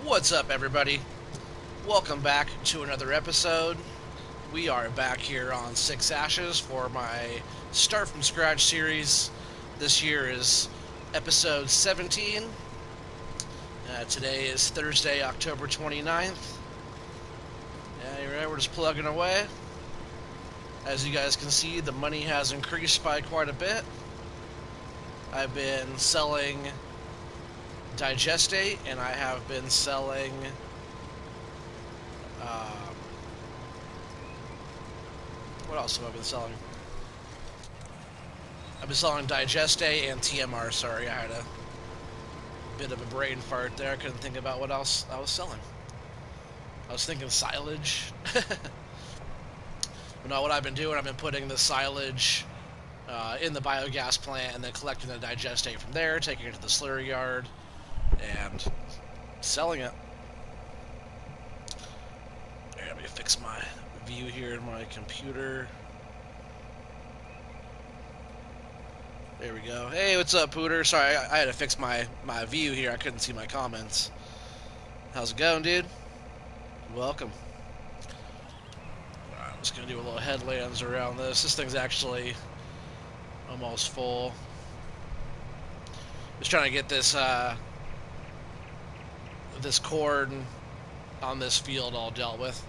What's up, everybody? Welcome back to another episode. We are back here on Six Ashes for my Start From Scratch series. This year is episode 17. Today is Thursday, October 29th. Yeah, you're right, we're just plugging away. As you guys can see, the money has increased by quite a bit. I've been selling Digestate, and I have been selling what else have I been selling? I've been selling Digestate and TMR. Sorry, I had a bit of a brain fart there. I couldn't think about what else I was selling. I was thinking silage. But no, what I've been doing, I've been putting the silage in the biogas plant and then collecting the Digestate from there, taking it to the slurry yard, and selling it. Let me fix my view here in my computer. There we go. Hey, what's up, Pooter? Sorry, I had to fix my view here. I couldn't see my comments. How's it going, dude? Welcome. Alright, I'm just going to do a little headlands around this. This thing's actually almost full. Just trying to get this this corn on this field all dealt with.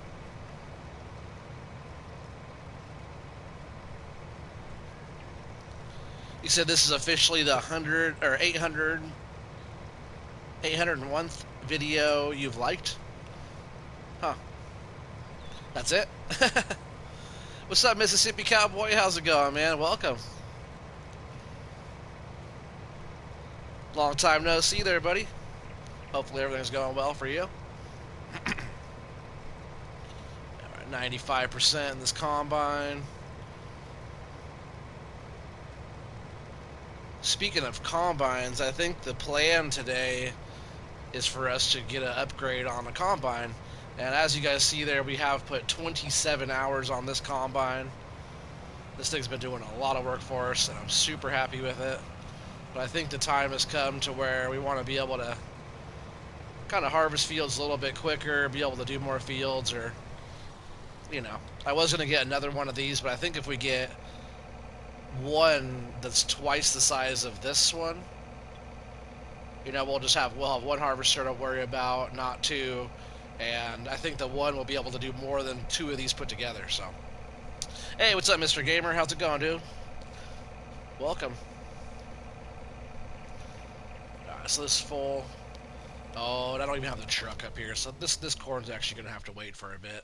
You said this is officially the 801th video you've liked? Huh. That's it? What's up, Mississippi Cowboy? How's it going, man? Welcome. Long time no see there, buddy. Hopefully everything's going well for you. 95% in this combine. Speaking of combines, I think the plan today is for us to get an upgrade on the combine. And as you guys see there, we have put 27 hours on this combine. This thing's been doing a lot of work for us, and I'm super happy with it. But I think the time has come to where we want to be able to kind of harvest fields a little bit quicker, be able to do more fields, or, you know. I was going to get another one of these, but I think if we get one that's twice the size of this one, you know, we'll have one harvester to worry about, not two, and I think the one will be able to do more than two of these put together. So, hey, what's up, Mr. Gamer? How's it going, dude? Welcome. Alright, so this is full. Oh, and I don't even have the truck up here, so this corn's actually gonna have to wait for a bit.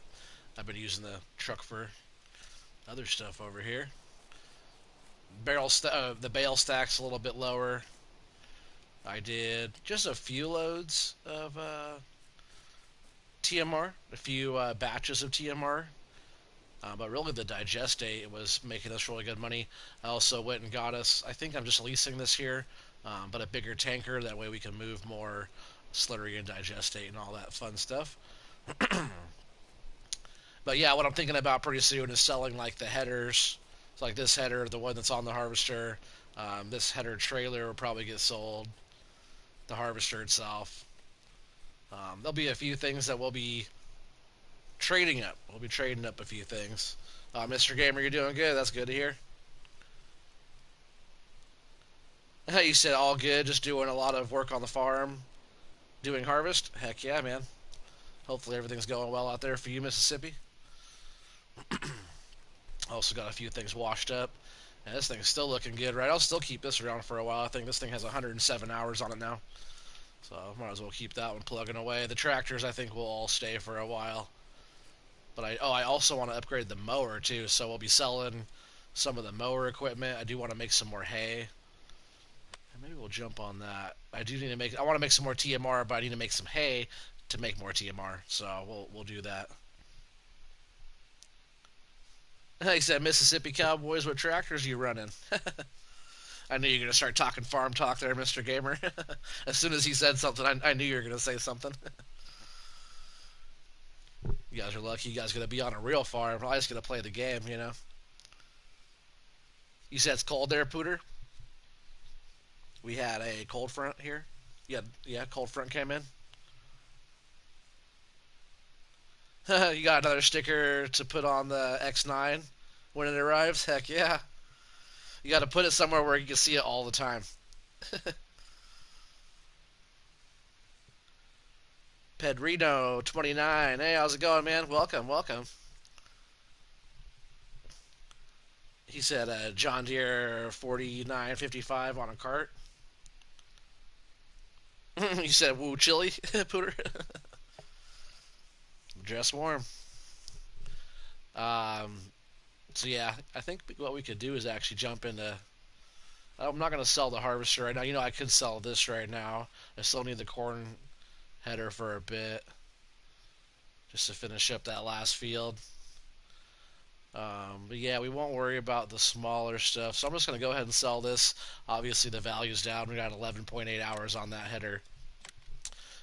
I've been using the truck for other stuff over here. The bale stack's a little bit lower. I did just a few loads of TMR, a few batches of TMR, but really the Digestate was making us really good money. I also went and got us, I think I'm just leasing this here, but a bigger tanker, that way we can move more slurry and Digestate and all that fun stuff. But yeah, what I'm thinking about pretty soon is selling like the headers. It's like this header, the one that's on the harvester. This header trailer will probably get sold. The harvester itself. There'll be a few things that we'll be trading up. We'll be trading up a few things. Mr. Gamer, you're doing good. That's good to hear. You said all good, just doing a lot of work on the farm, doing harvest. Heck yeah, man. Hopefully everything's going well out there for you, Mississippi. Also got a few things washed up. And this thing's still looking good, right? I'll still keep this around for a while. I think this thing has 107 hours on it now. So might as well keep that one plugging away. The tractors, I think, will all stay for a while. But I also want to upgrade the mower, too. So we'll be selling some of the mower equipment. I do want to make some more hay. And maybe we'll jump on that. I want to make some more TMR, but I need to make some hay to make more TMR. So we'll do that. He said, Mississippi Cowboys, what tractors are you running? I knew you were going to start talking farm talk there, Mr. Gamer. As soon as he said something, I knew you were going to say something. You guys are lucky. You guys are going to be on a real farm. I'm just going to play the game, you know. You said it's cold there, Pooter? We had a cold front here. Yeah, cold front came in. You got another sticker to put on the X9 when it arrives? Heck yeah. You got to put it somewhere where you can see it all the time. Pedrino 29. Hey, how's it going, man? Welcome, welcome. He said John Deere 4955 on a cart. You said woo chili, Pooter. Dress warm. Um, so yeah, I think what we could do is actually jump into. I'm not gonna sell the harvester right now. You know, I could sell this right now. I still need the corn header for a bit, just to finish up that last field. But yeah, we won't worry about the smaller stuff. So I'm just gonna go ahead and sell this. Obviously, the value's down. We got 11.8 hours on that header.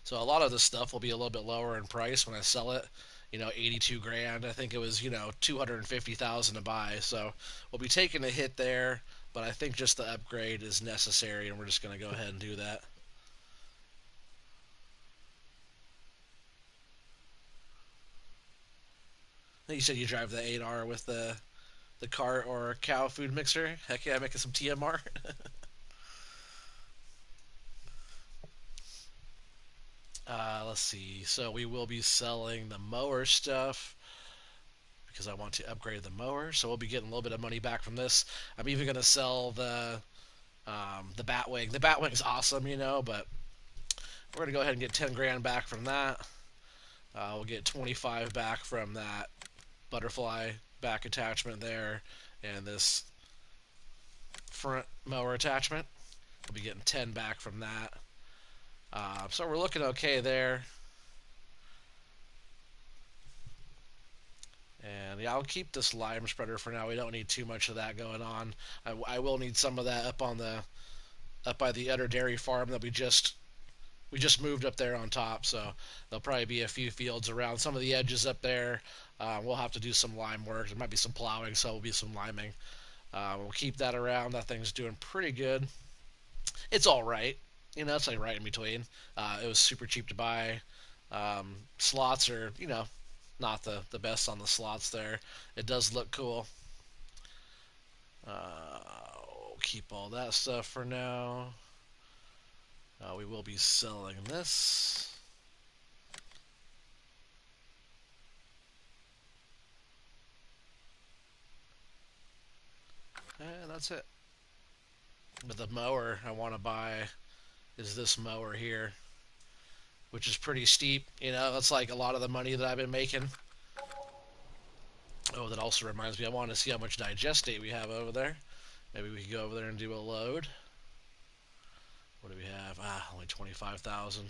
So a lot of this stuff will be a little bit lower in price when I sell it. 82 grand. I think it was 250,000 to buy. So we'll be taking a hit there, but I think just the upgrade is necessary, and we're just gonna go ahead and do that. You said you drive the 8R with the cart or cow food mixer. Heck yeah, making some TMR. Let's see. So we will be selling the mower stuff because I want to upgrade the mower. So we'll be getting a little bit of money back from this. I'm even going to sell the Batwing. The Batwing's awesome, but we're going to go ahead and get 10 grand back from that. We'll get 25 back from that butterfly back attachment there, and this front mower attachment. We'll be getting 10 back from that. So we're looking okay there. And yeah, I'll keep this lime spreader for now. We don't need too much of that going on. I will need some of that up by the Udder Dairy Farm that we just moved up there on top. So there'll probably be a few fields around some of the edges up there. We'll have to do some lime work. There might be some plowing, so there'll be some liming. We'll keep that around. That thing's doing pretty good. It's all right. It's like right in between. It was super cheap to buy. Slots are, not the best on the slots there. It does look cool. We'll keep all that stuff for now. We will be selling this. And that's it. But the mower I want to buy is this mower here, which is pretty steep. That's like a lot of the money that I've been making. Oh, that also reminds me, I want to see how much digestate we have over there. Maybe we could go over there and do a load. What do we have? Only 25,000.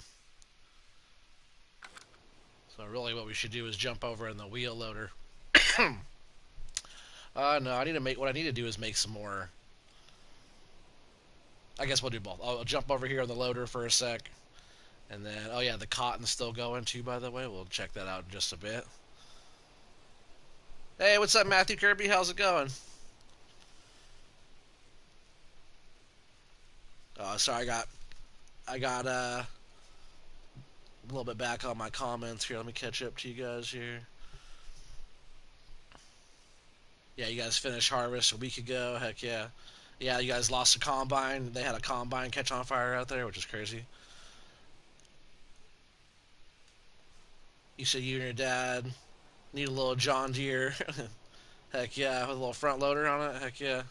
So really what we should do is jump over in the wheel loader. No, what I need to do is make some more. I guess we'll do both. I'll jump over here on the loader for a sec. And then, oh yeah, the cotton's still going too, by the way. We'll check that out in just a bit. Hey, what's up, Matthew Kirby? How's it going? Sorry, I got a little bit back on my comments here. Let me catch up to you guys here. Yeah, you guys finished harvest a week ago. Heck yeah. Yeah, you guys lost a combine. They had a combine catch on fire out there, which is crazy. You said you and your dad need a little John Deere. Heck yeah, with a little front loader on it. Heck yeah.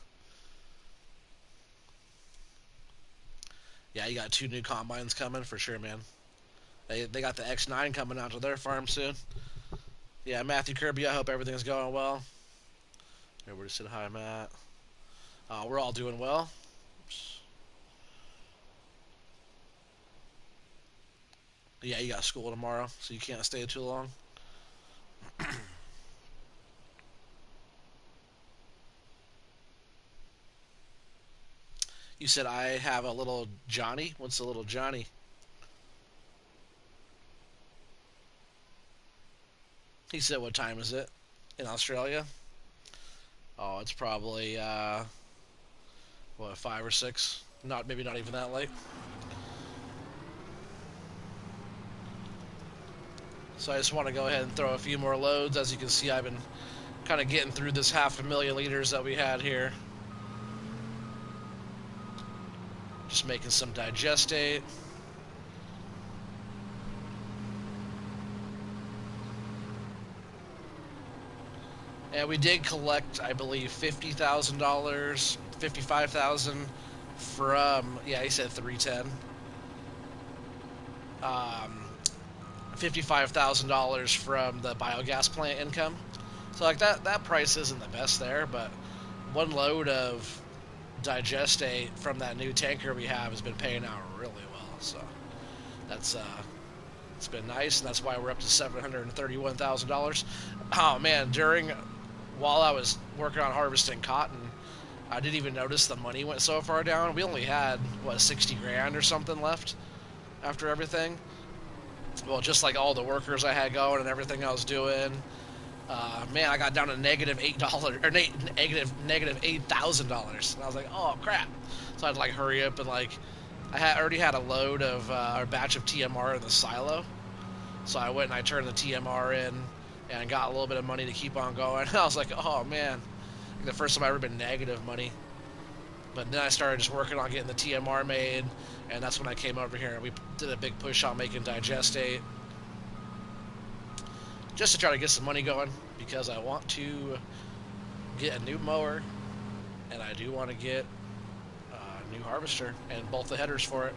Yeah, you got two new combines coming for sure, man. They got the X9 coming out to their farm soon. Yeah, Matthew Kirby, I hope everything's going well. Everybody said hi, Matt. We're all doing well. Oops. Yeah, you got school tomorrow, so you can't stay too long. You said I have a little Johnny. What's a little Johnny? He said, "What time is it in Australia?" Oh, it's probably what, 5 or 6? Maybe not even that late. So I just want to go ahead and throw a few more loads. As you can see, I've been kind of getting through this 500,000 liters that we had here. Just making some digestate. And we did collect, I believe, $50,000, 55,000 from, yeah, he said 310. $55,000 from the biogas plant income. So like that price isn't the best there, but one load of digestate from that new tanker we have has been paying out really well. So that's it's been nice, and that's why we're up to $731,000. Oh man, while I was working on harvesting cotton, I didn't even notice the money went so far down. We only had 60 grand or something left after everything. Well, just like all the workers I had going and everything I was doing. Man, I got down to -$8 or negative $8,000, and I was like, oh crap! So I had to like hurry up and like already had a load of a batch of TMR in the silo, so I went and I turned the TMR in and got a little bit of money to keep on going. I was like, oh man, like the first time I ever been negative money. But then I started just working on getting the TMR made, and that's when I came over here and we did a big push on making digestate, just to try to get some money going, because I want to get a new mower, and I do want to get a new harvester and both the headers for it.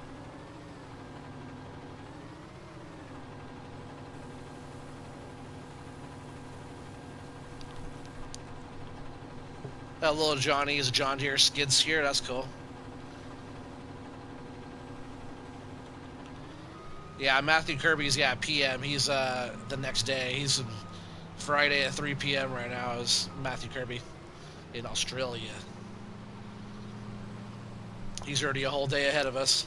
That little Johnny is a John Deere skid steer. That's cool. Yeah, Matthew Kirby's PM. He's the next day. He's Friday at 3 p.m. right now. Is Matthew Kirby in Australia? He's already a whole day ahead of us.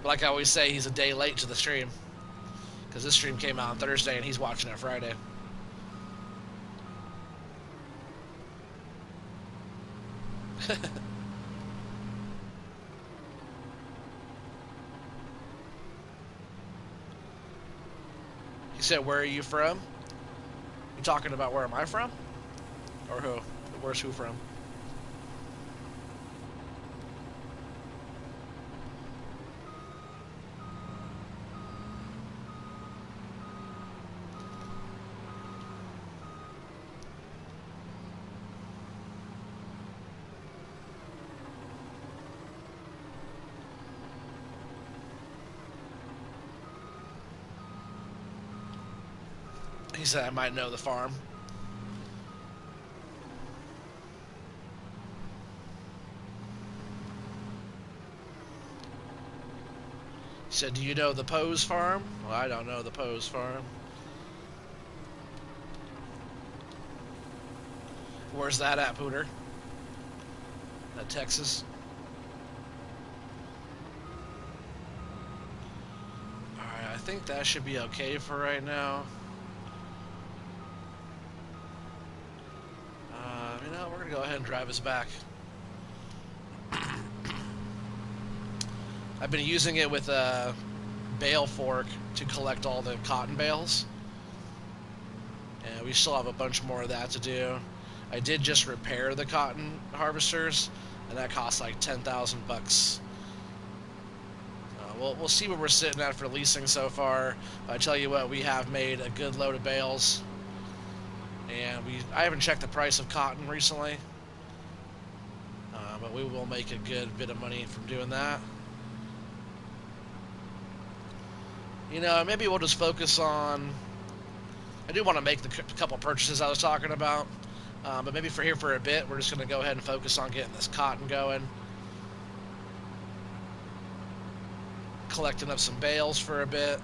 But like I always say, he's a day late to the stream, because this stream came out on Thursday and he's watching it Friday. He said, where are you from? You talking about where am I from? Or who? Where's who from? He said I might know the farm. He said, do you know the Pose farm? Well, I don't know the Pose farm. Where's that at, Pooter? That Texas? Alright, I think that should be okay for right now. You know, we're going to go ahead and drive us back. I've been using it with a bale fork to collect all the cotton bales. And we still have a bunch more of that to do. I did just repair the cotton harvesters, and that cost like 10,000 bucks. We'll see what we're sitting at for leasing so far. I tell you what, we have made a good load of bales. And I haven't checked the price of cotton recently, but we will make a good bit of money from doing that. You know, maybe we'll just focus on... I do want to make the couple purchases I was talking about, but maybe for a bit, we're just going to go ahead and focus on getting this cotton going. Collecting up some bales for a bit.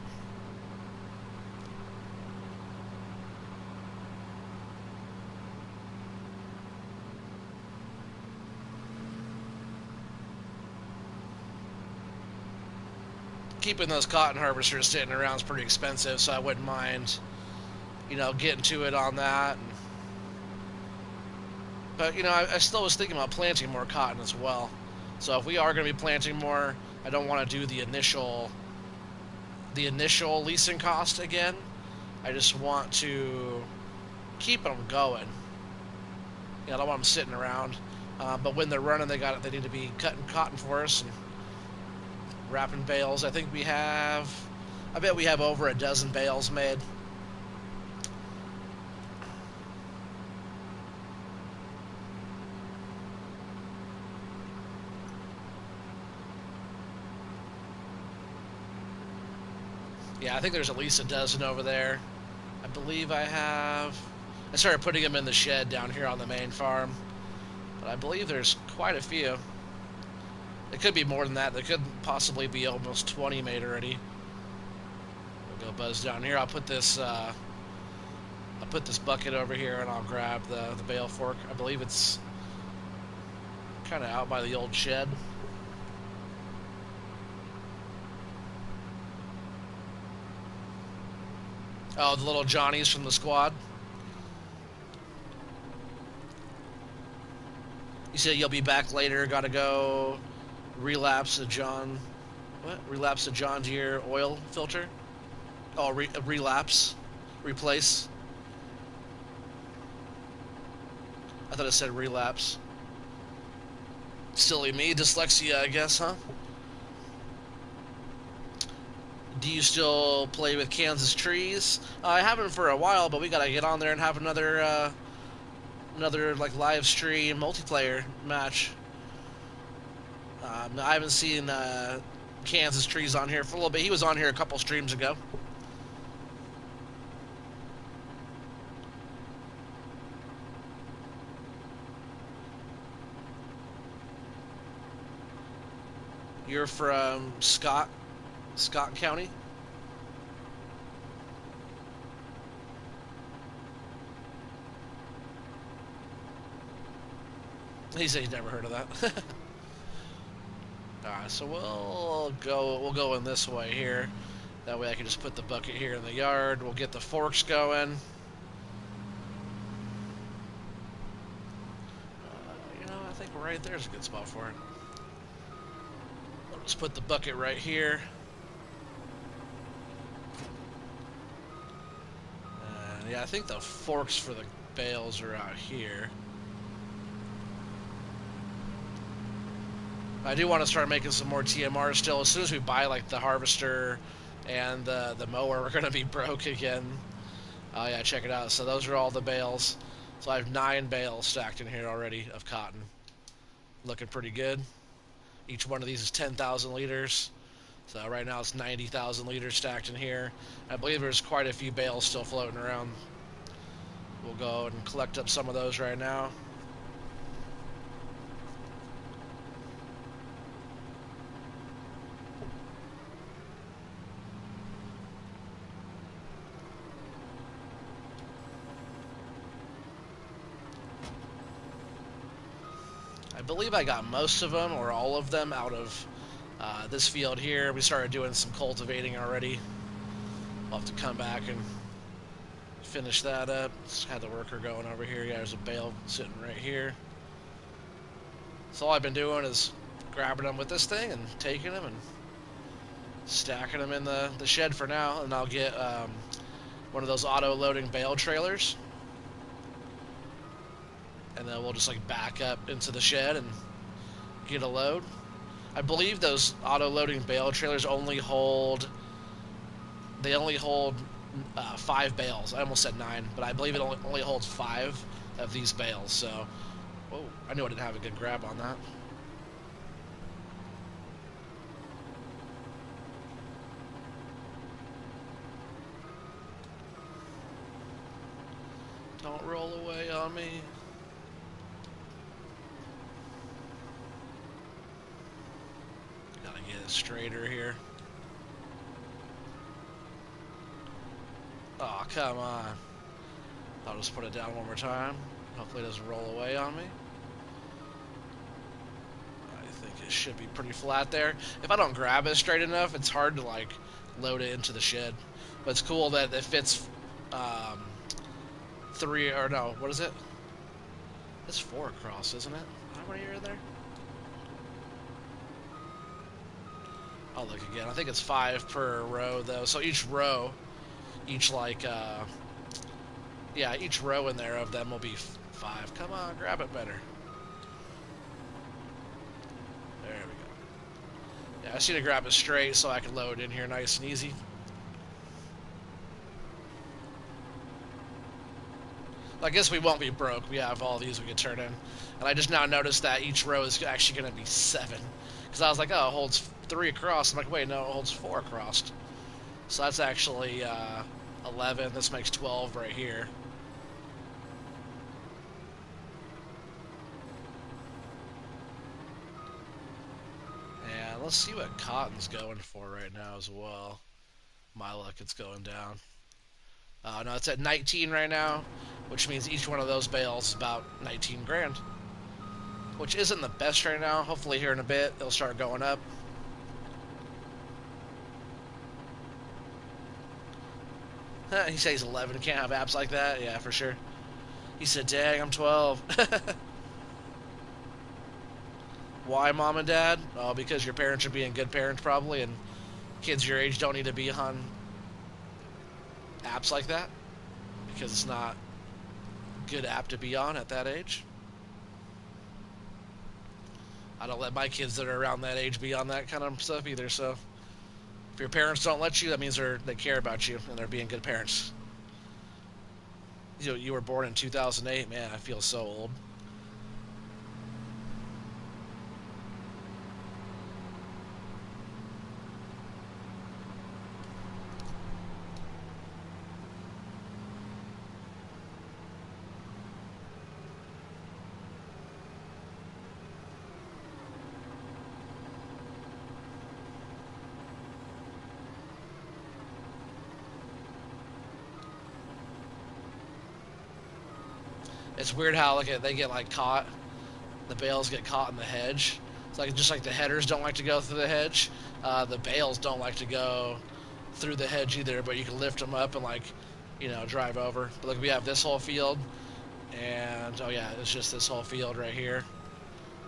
Keeping those cotton harvesters sitting around is pretty expensive, so I wouldn't mind, you know, getting to it on that. But, you know, I still was thinking about planting more cotton as well. So if we are going to be planting more, I don't want to do the initial leasing cost again. I just want to keep them going. I don't want them sitting around. But when they're running, they need to be cutting cotton for us and wrapping bales. I think we have. I bet we have over a dozen bales made. Yeah, I think there's at least a dozen over there. I believe I have. I started putting them in the shed down here on the main farm, but I believe there's quite a few. It could be more than that. There could possibly be almost 20 made already. We'll go buzz down here. I'll put this bucket over here, and I'll grab the bale fork. I believe it's kind of out by the old shed. Oh, the little Johnnies from the squad. You said you'll be back later. Gotta go relapse a John. What? Relapse a John Deere oil filter? Oh, relapse. Replace. I thought it said relapse. Silly me. Dyslexia, I guess, huh? Do you still play with Kansas Trees? I haven't for a while, but we gotta get on there and have another like live stream multiplayer match. I haven't seen Kansas Trees on here for a little bit. He was on here a couple streams ago. You're from Scott County? He said he's never heard of that. Alright, so we'll go in this way here. That way I can just put the bucket here in the yard. We'll get the forks going. I think right there's a good spot for it. I'll just put the bucket right here. And yeah, I think the forks for the bales are out here. I do want to start making some more TMR still. As soon as we buy like the harvester and the mower, we're gonna be broke again. Oh yeah, check it out. So those are all the bales. So I have 9 bales stacked in here already of cotton. Looking pretty good. Each one of these is 10,000 liters. So right now it's 90,000 liters stacked in here. I believe there's quite a few bales still floating around. We'll go and collect up some of those right now. I believe I got most of them, or all of them, out of this field here. We started doing some cultivating already. We'll have to come back and finish that up. Just had the worker going over here. Yeah, there's a bale sitting right here. So all I've been doing is grabbing them with this thing and taking them and stacking them in the shed for now. And I'll get one of those auto-loading bale trailers. And then we'll just like back up into the shed and get a load. I believe those auto-loading bale trailers only hold 5 bales. I almost said 9, but I believe it only holds 5 of these bales. So, whoa, I knew I didn't have a good grab on that. Don't roll away on me. Get it straighter here. Oh, come on. I'll just put it down one more time. Hopefully it doesn't roll away on me. I think it should be pretty flat there. If I don't grab it straight enough, it's hard to like load it into the shed. But it's cool that it fits 3, or no, what is it? It's 4 across, isn't it? How many are in there? I'll look again. I think it's 5 per row, though. So each row Each like yeah, each row in there of them will be 5. Come on, grab it better. There we go. Yeah, I just need to grab it straight so I can load in here nice and easy. I guess we won't be broke. We have all these we can turn in. And I just now noticed that each row is actually going to be 7. Because I was like, oh, it holds 3 across. I'm like, wait, no, it holds 4 across. So that's actually 11. This makes 12 right here. And let's see what cotton's going for right now as well. My luck, it's going down. No, it's at 19 right now, which means each one of those bales is about 19 grand. Which isn't the best right now. Hopefully here in a bit, it'll start going up. He says 11. Can't have apps like that. Yeah, for sure. He said, dang, I'm 12. Why, mom and dad? Oh, because your parents are being good parents, probably, and kids your age don't need to be on apps like that because it's not a good app to be on at that age. I don't let my kids that are around that age be on that kind of stuff either, so if your parents don't let you, that means they care about you and they're being good parents. You were born in 2008, man, I feel so old. It's weird how they get like caught. The bales get caught in the hedge. It's like just like the headers don't like to go through the hedge. The bales don't like to go through the hedge either. But you can lift them up and drive over. But look, we have this whole field, and oh yeah, it's just this whole field right here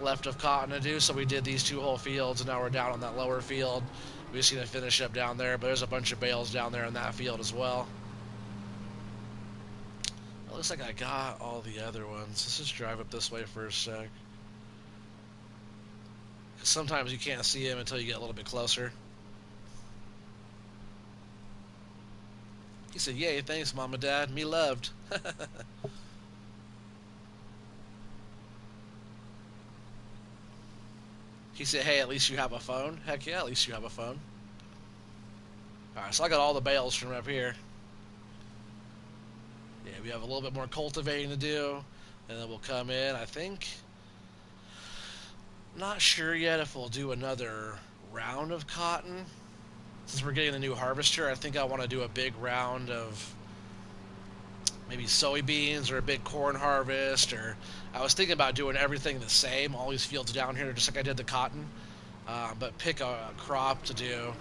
left of cotton to do. So we did these 2 whole fields, and now we're down on that lower field. We just need to finish up down there. But there's a bunch of bales down there in that field as well. It looks like I got all the other ones. Let's just drive up this way for a sec. Sometimes you can't see them until you get a little bit closer. He said, yay, thanks, Mom and Dad. Me loved. He said, hey, at least you have a phone. Heck yeah, at least you have a phone. Alright, so I got all the bales from up here. Yeah, we have a little bit more cultivating to do, and then we'll come in. I think, not sure yet if we'll do another round of cotton. Since we're getting a new harvester, I think I want to do a big round of maybe soybeans or a big corn harvest. Or I was thinking about doing everything the same, all these fields down here, just like I did the cotton, but pick a crop to do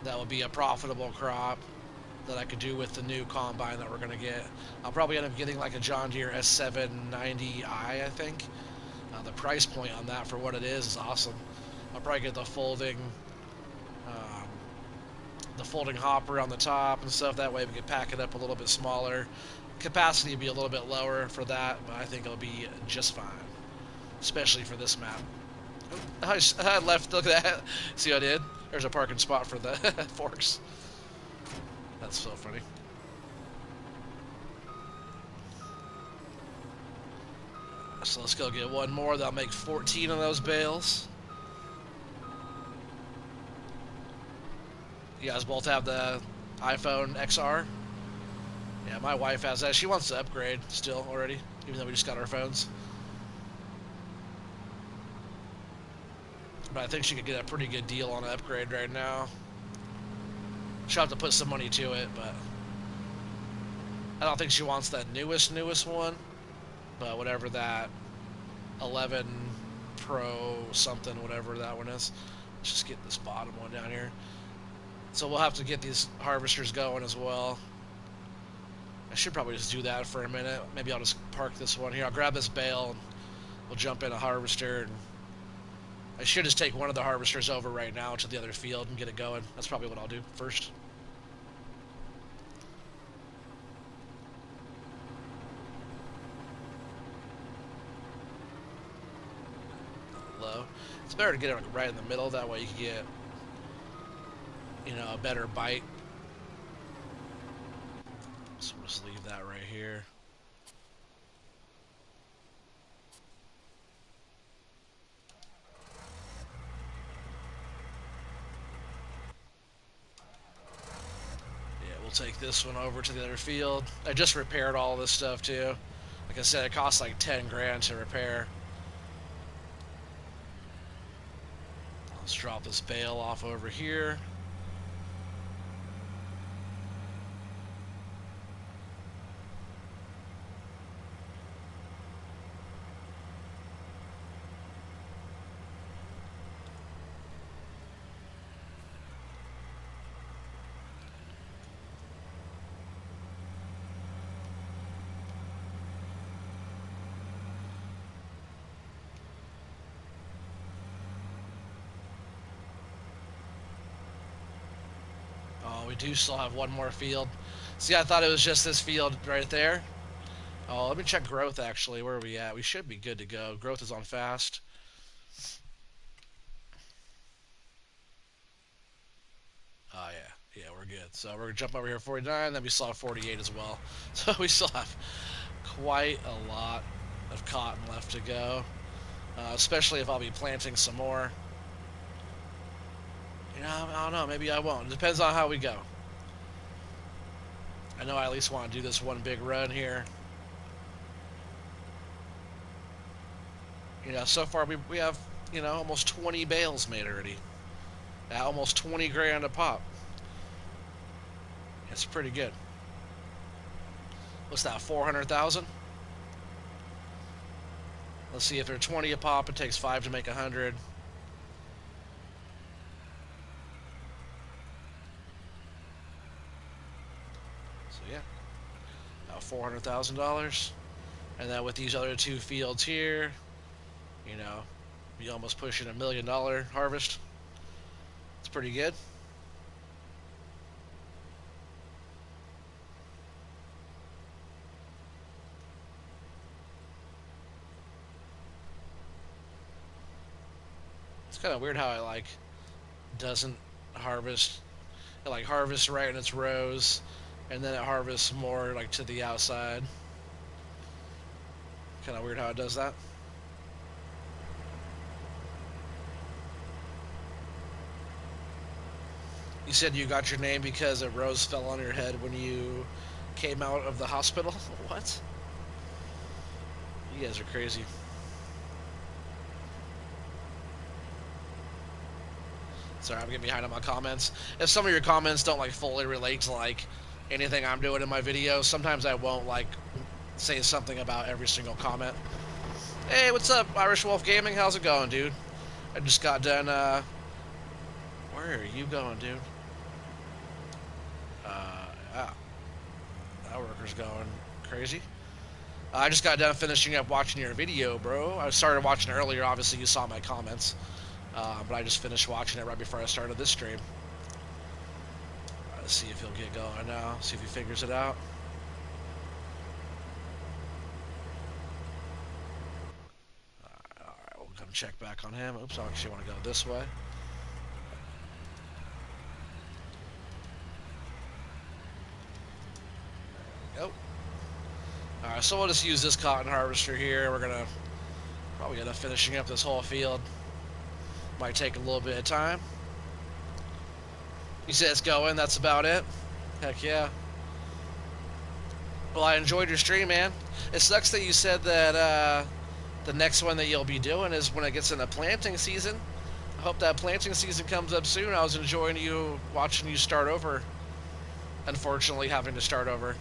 that would be a profitable crop that I could do with the new combine that we're going to get. I'll probably end up getting like a John Deere S790i, I think. The price point on that for what it is awesome. I'll probably get the folding hopper on the top and stuff. That way we can pack it up a little bit smaller. Capacity will be a little bit lower for that, but I think it'll be just fine, especially for this map. I left, look at that. See what I did? There's a parking spot for the forks. That's so funny. So let's go get one more. That'll make 14 of those bales. You guys both have the iPhone XR? Yeah, my wife has that. She wants to upgrade still already, even though we just got our phones. But I think she could get a pretty good deal on an upgrade right now. She'll have to put some money to it, but I don't think she wants that newest one. But whatever that 11 Pro something, whatever that one is. Let's just get this bottom one down here. So we'll have to get these harvesters going as well. I should probably just do that for a minute. Maybe I'll just park this one here. I'll grab this bale and we'll jump in a harvester. And I should just take one of the harvesters over right now to the other field and get it going. That's probably what I'll do first. better to get it like right in the middle. That way you can get, you know, a better bite. So we'll just leave that right here. Yeah, we'll take this one over to the other field. I just repaired all this stuff too. Like I said, it costs like 10 grand to repair. Let's drop this bale off over here. Oh, we do still have one more field. See, I thought it was just this field right there. Oh, let me check growth actually. Where are we at? We should be good to go. Growth is on fast. Oh, yeah. Yeah, we're good. So we're going to jump over here 49, then we still have 48 as well. So we still have quite a lot of cotton left to go, especially if I'll be planting some more. You know, I don't know. Maybe I won't. It depends on how we go. I know I at least want to do this one big run here. You know, so far we have, you know, almost 20 bales made already. At almost 20 grand a pop. It's pretty good. What's that, 400,000? Let's see, if they're 20 a pop, it takes 5 to make 100. So yeah, about $400,000. And then with these other two fields here, you know, be almost pushing $1 million harvest. It's pretty good. It's kind of weird how it like doesn't harvest. It like harvests right in its rows, and then it harvests more like to the outside. Kind of weird how it does that. You said you got your name because a rose fell on your head when you came out of the hospital? What? You guys are crazy. Sorry, I'm getting behind on my comments. If some of your comments don't like fully relate to like anything I'm doing in my videos, sometimes I won't like say something about every single comment. Hey, what's up, Irish Wolf Gaming? How's it going, dude? I just got done, where are you going, dude? Yeah. That worker's going crazy. I just got done finishing up watching your video, bro. I started watching earlier, obviously you saw my comments. But I just finished watching it right before I started this stream. Let's see if he'll get going now. See if he figures it out. Alright, we'll come check back on him. Oops, I actually want to go this way. There we go. Alright, so we'll just use this cotton harvester here. We're gonna probably end up finishing up this whole field. Might take a little bit of time. You said it's going, that's about it? Heck yeah. Well, I enjoyed your stream, man. It sucks that you said that the next one that you'll be doing is when it gets into planting season. I hope that planting season comes up soon. I was enjoying you, watching you start over. Unfortunately, having to start over.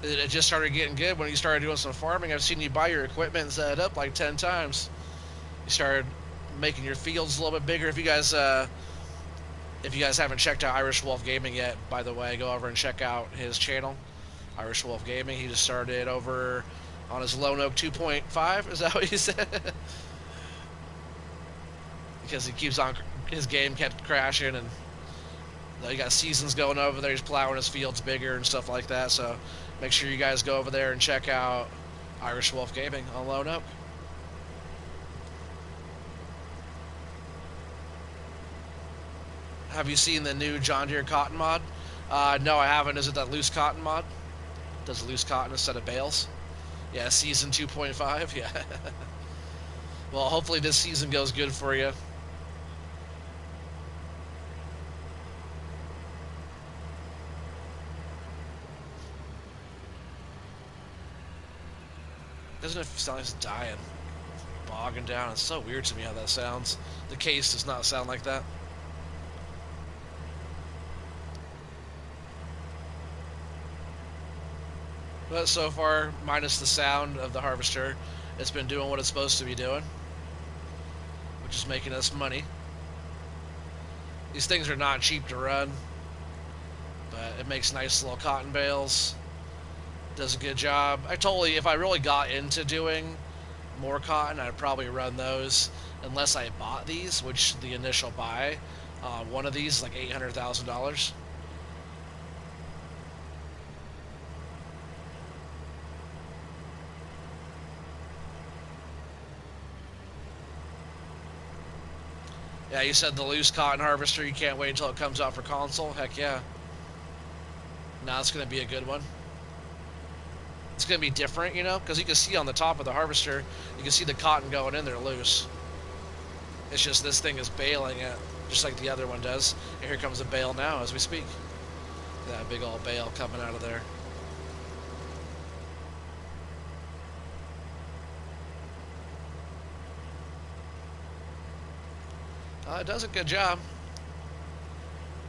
It just started getting good when you started doing some farming. I've seen you buy your equipment and set it up like 10 times. You started making your fields a little bit bigger. If you guys haven't checked out Irish Wolf Gaming yet, by the way, go over and check out his channel, Irish Wolf Gaming. He just started over on his Lone Oak 2.5. Is that what you said? Because he keeps on, his game kept crashing, and you got seasons going over there. He's plowing his fields bigger and stuff like that. So make sure you guys go over there and check out Irish Wolf Gaming on Lone Oak. Have you seen the new John Deere cotton mod? No, I haven't. Is it that loose cotton mod? Does loose cotton instead of bales? Yeah, season 2.5. Yeah. Well, hopefully this season goes good for you. Doesn't it sound like it's dying? Bogging down. It's so weird to me how that sounds. The case does not sound like that. But so far, minus the sound of the harvester, it's been doing what it's supposed to be doing, which is making us money. These things are not cheap to run, but it makes nice little cotton bales. Does a good job. If I really got into doing more cotton, I'd probably run those unless I bought these, which the initial buy, one of these is like $800,000. Yeah, you said the loose cotton harvester, you can't wait until it comes out for console? Heck yeah. Now it's going to be a good one. It's going to be different, you know, because you can see on the top of the harvester, you can see the cotton going in there loose. It's just this thing is baling it, just like the other one does. And here comes a bale now as we speak. That big old bale coming out of there. It does a good job.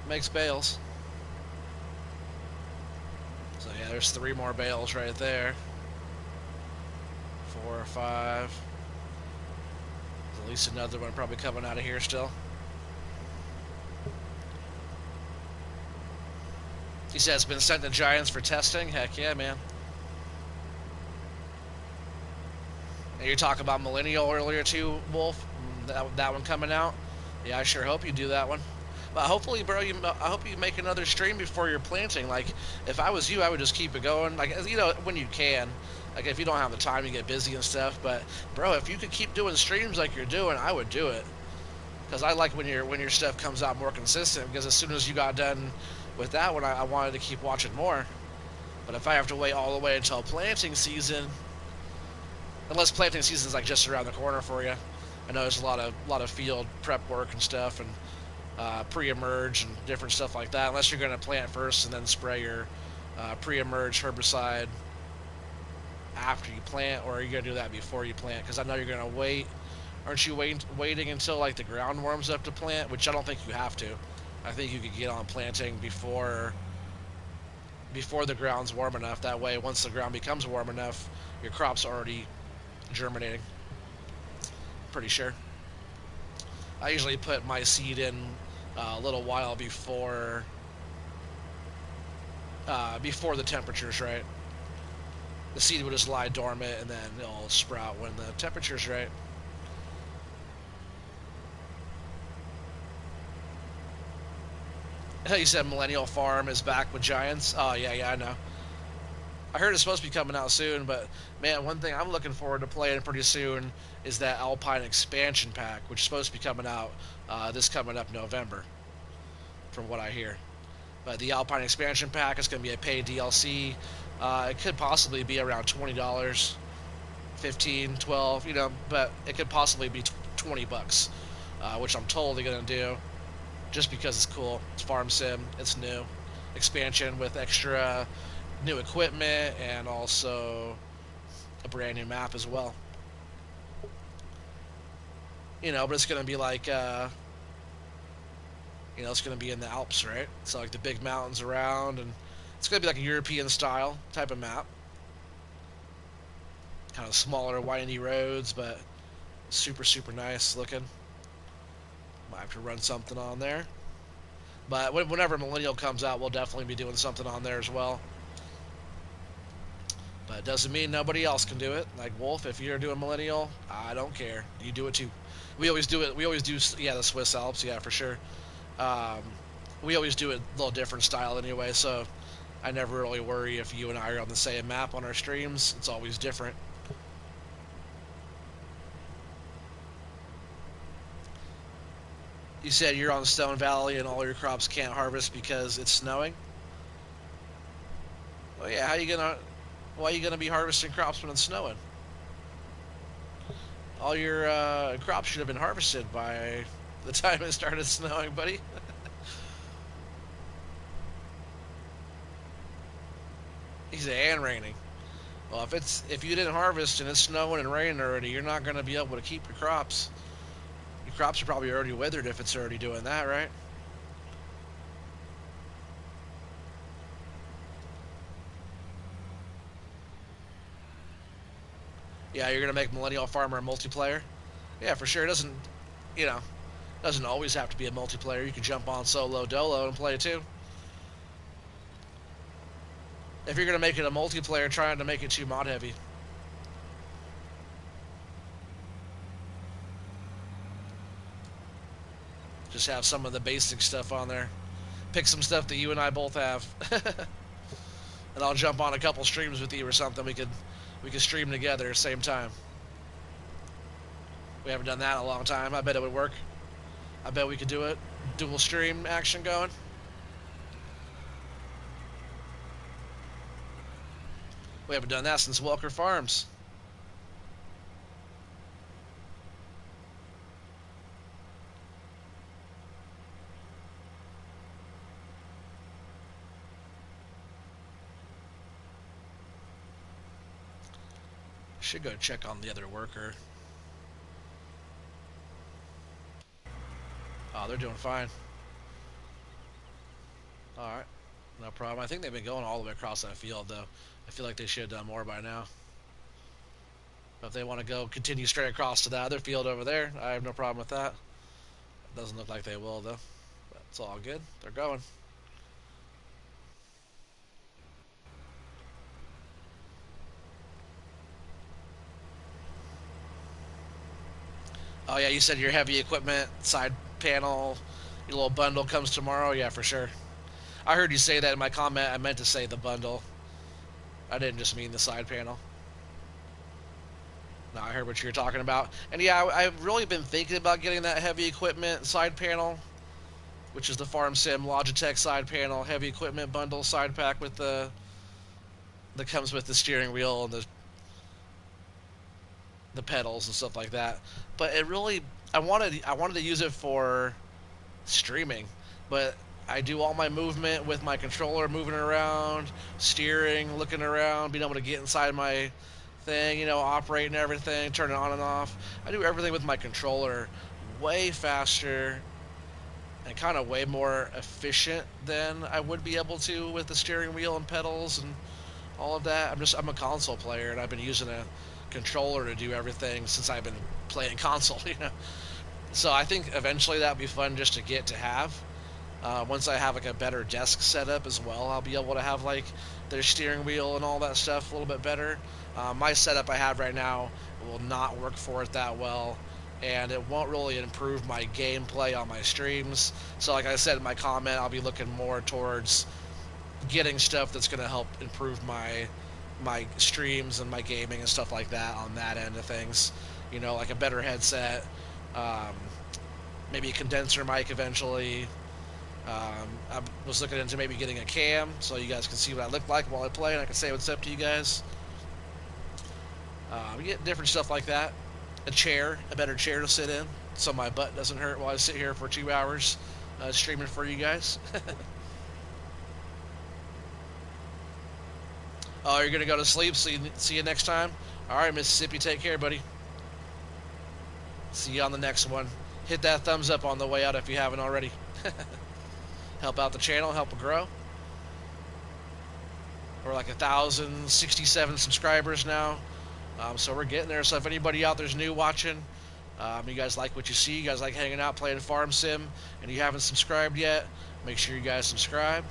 Makes bales. So yeah, there's 3 more bales right there. 4 or 5. There's at least another one probably coming out of here still. He said it's been sent to Giants for testing. Heck yeah, man. And you're talking about Millennial earlier too, Wolf. That one coming out. Yeah, I sure hope you do that one. But hopefully, bro, I hope you make another stream before you're planting. Like, if I was you, I would just keep it going. Like, you know, when you can. Like, if you don't have the time, you get busy and stuff. But, bro, if you could keep doing streams like you're doing, I would do it. Because I like when your stuff comes out more consistent. Because as soon as you got done with that one, I wanted to keep watching more. But if I have to wait all the way until planting season, unless planting season is like just around the corner for you, I know there's a lot of field prep work and stuff and pre-emerge and different stuff like that. Unless you're going to plant first and then spray your pre-emerge herbicide after you plant, or are you going to do that before you plant? Because I know you're going to wait. Aren't you waiting until like the ground warms up to plant? Which I don't think you have to. I think you could get on planting before the ground's warm enough. That way, once the ground becomes warm enough, your crop's already germinating. Pretty sure. I usually put my seed in a little while before the temperature's right. The seed would just lie dormant and then it'll sprout when the temperature's right. You said Millennial Farm is back with Giants. Oh yeah, I know. I heard it's supposed to be coming out soon, but man, one thing I'm looking forward to playing pretty soon is that Alpine expansion pack, which is supposed to be coming out this coming up November, from what I hear. But the Alpine expansion pack is going to be a paid DLC. It could possibly be around $20, 15, 12, you know, but it could possibly be $20, which I'm totally going to do, just because it's cool. It's farm sim, it's new, expansion with extra new equipment and also a brand new map as well. You know, but it's going to be like, you know, it's going to be in the Alps, right? So like the big mountains around, and it's going to be like a European style type of map. Kind of smaller, windy roads, but super, super nice looking. Might have to run something on there. But whenever Millennial comes out, we'll definitely be doing something on there as well. But it doesn't mean nobody else can do it. Like Wolf, if you're doing Millennial, I don't care. You do it too. We always do it. We always do, yeah, the Swiss Alps, yeah, for sure. We always do it a little different style anyway, so I never really worry if you and I are on the same map on our streams. It's always different. You said you're on Stone Valley and all your crops can't harvest because it's snowing. Well, yeah. How you gonna? Why are you gonna be harvesting crops when it's snowing? All your crops should have been harvested by the time it started snowing, buddy. He said, and raining. Well, if you didn't harvest and it's snowing and raining already, you're not gonna be able to keep your crops. Your crops are probably already withered if it's already doing that, right? Yeah, you're gonna make Millennial Farmer a multiplayer. Yeah, for sure. It doesn't, you know, doesn't always have to be a multiplayer. You can jump on solo dolo and play it too. If you're gonna make it a multiplayer, trying to make it too mod heavy. Just have some of the basic stuff on there. Pick some stuff that you and I both have, and I'll jump on a couple streams with you or something. We could stream together at the same time. We haven't done that in a long time. I bet it would work. I bet we could do it. Dual stream action going. We haven't done that since Welker Farms. Should go check on the other worker. Oh, they're doing fine. Alright. No problem. I think they've been going all the way across that field, though. I feel like they should have done more by now. But if they want to go continue straight across to the other field over there, I have no problem with that. It doesn't look like they will, though. But it's all good. They're going. Oh, yeah, you said your heavy equipment side panel, your little bundle comes tomorrow? Yeah, for sure. I heard you say that in my comment. I meant to say the bundle. I didn't just mean the side panel. No, I heard what you were talking about. And yeah, I've really been thinking about getting that heavy equipment side panel, which is the Farm Sim Logitech side panel, heavy equipment bundle side pack with the that comes with the steering wheel and the pedals and stuff like that. But it really, I wanted to use it for streaming, but I do all my movement with my controller, moving around, steering, looking around, being able to get inside my thing, operating everything, turn it on and off. I do everything with my controller way faster and kind of way more efficient than I would be able to with the steering wheel and pedals and all of that. I'm a console player and I've been using a controller to do everything since I've been playing console. So I think eventually that'd be fun just to get to have. Once I have like a better desk setup as well, I'll be able to have like their steering wheel and all that stuff a little bit better. My setup I have right now will not work for it that well, and it won't really improve my gameplay on my streams. So like I said in my comment, I'll be looking more towards getting stuff that's going to help improve my streams and my gaming and stuff like that on that end of things. Like a better headset, um, maybe a condenser mic eventually. I was looking into maybe getting a cam so you guys can see what I look like while I play and I can say what's up to you guys. We get different stuff like that. A better chair to sit in so my butt doesn't hurt while I sit here for 2 hours streaming for you guys. Oh, you're going to go to sleep? See you next time? Alright, Mississippi, take care, buddy. See you on the next one. Hit that thumbs up on the way out if you haven't already. Help out the channel, help it grow. We're like 1,067 subscribers now. So we're getting there. So if anybody out there's new watching, you guys like what you see, you guys like hanging out, playing Farm Sim, and you haven't subscribed yet, make sure you guys subscribe.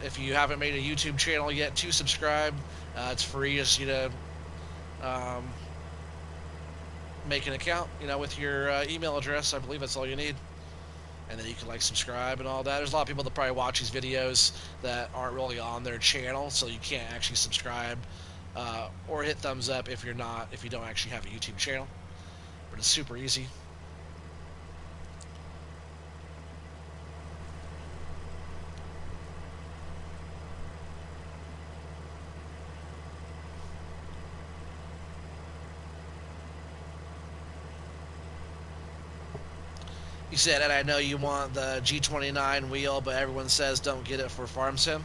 If you haven't made a YouTube channel yet, to subscribe. It's free. Just make an account, with your email address. I believe that's all you need. And then you can subscribe and all that. There's a lot of people that probably watch these videos that aren't really on their channel, so you can't actually subscribe or hit thumbs up if you don't actually have a YouTube channel. But it's super easy. You said, and I know you want the G29 wheel, but everyone says don't get it for farm sim.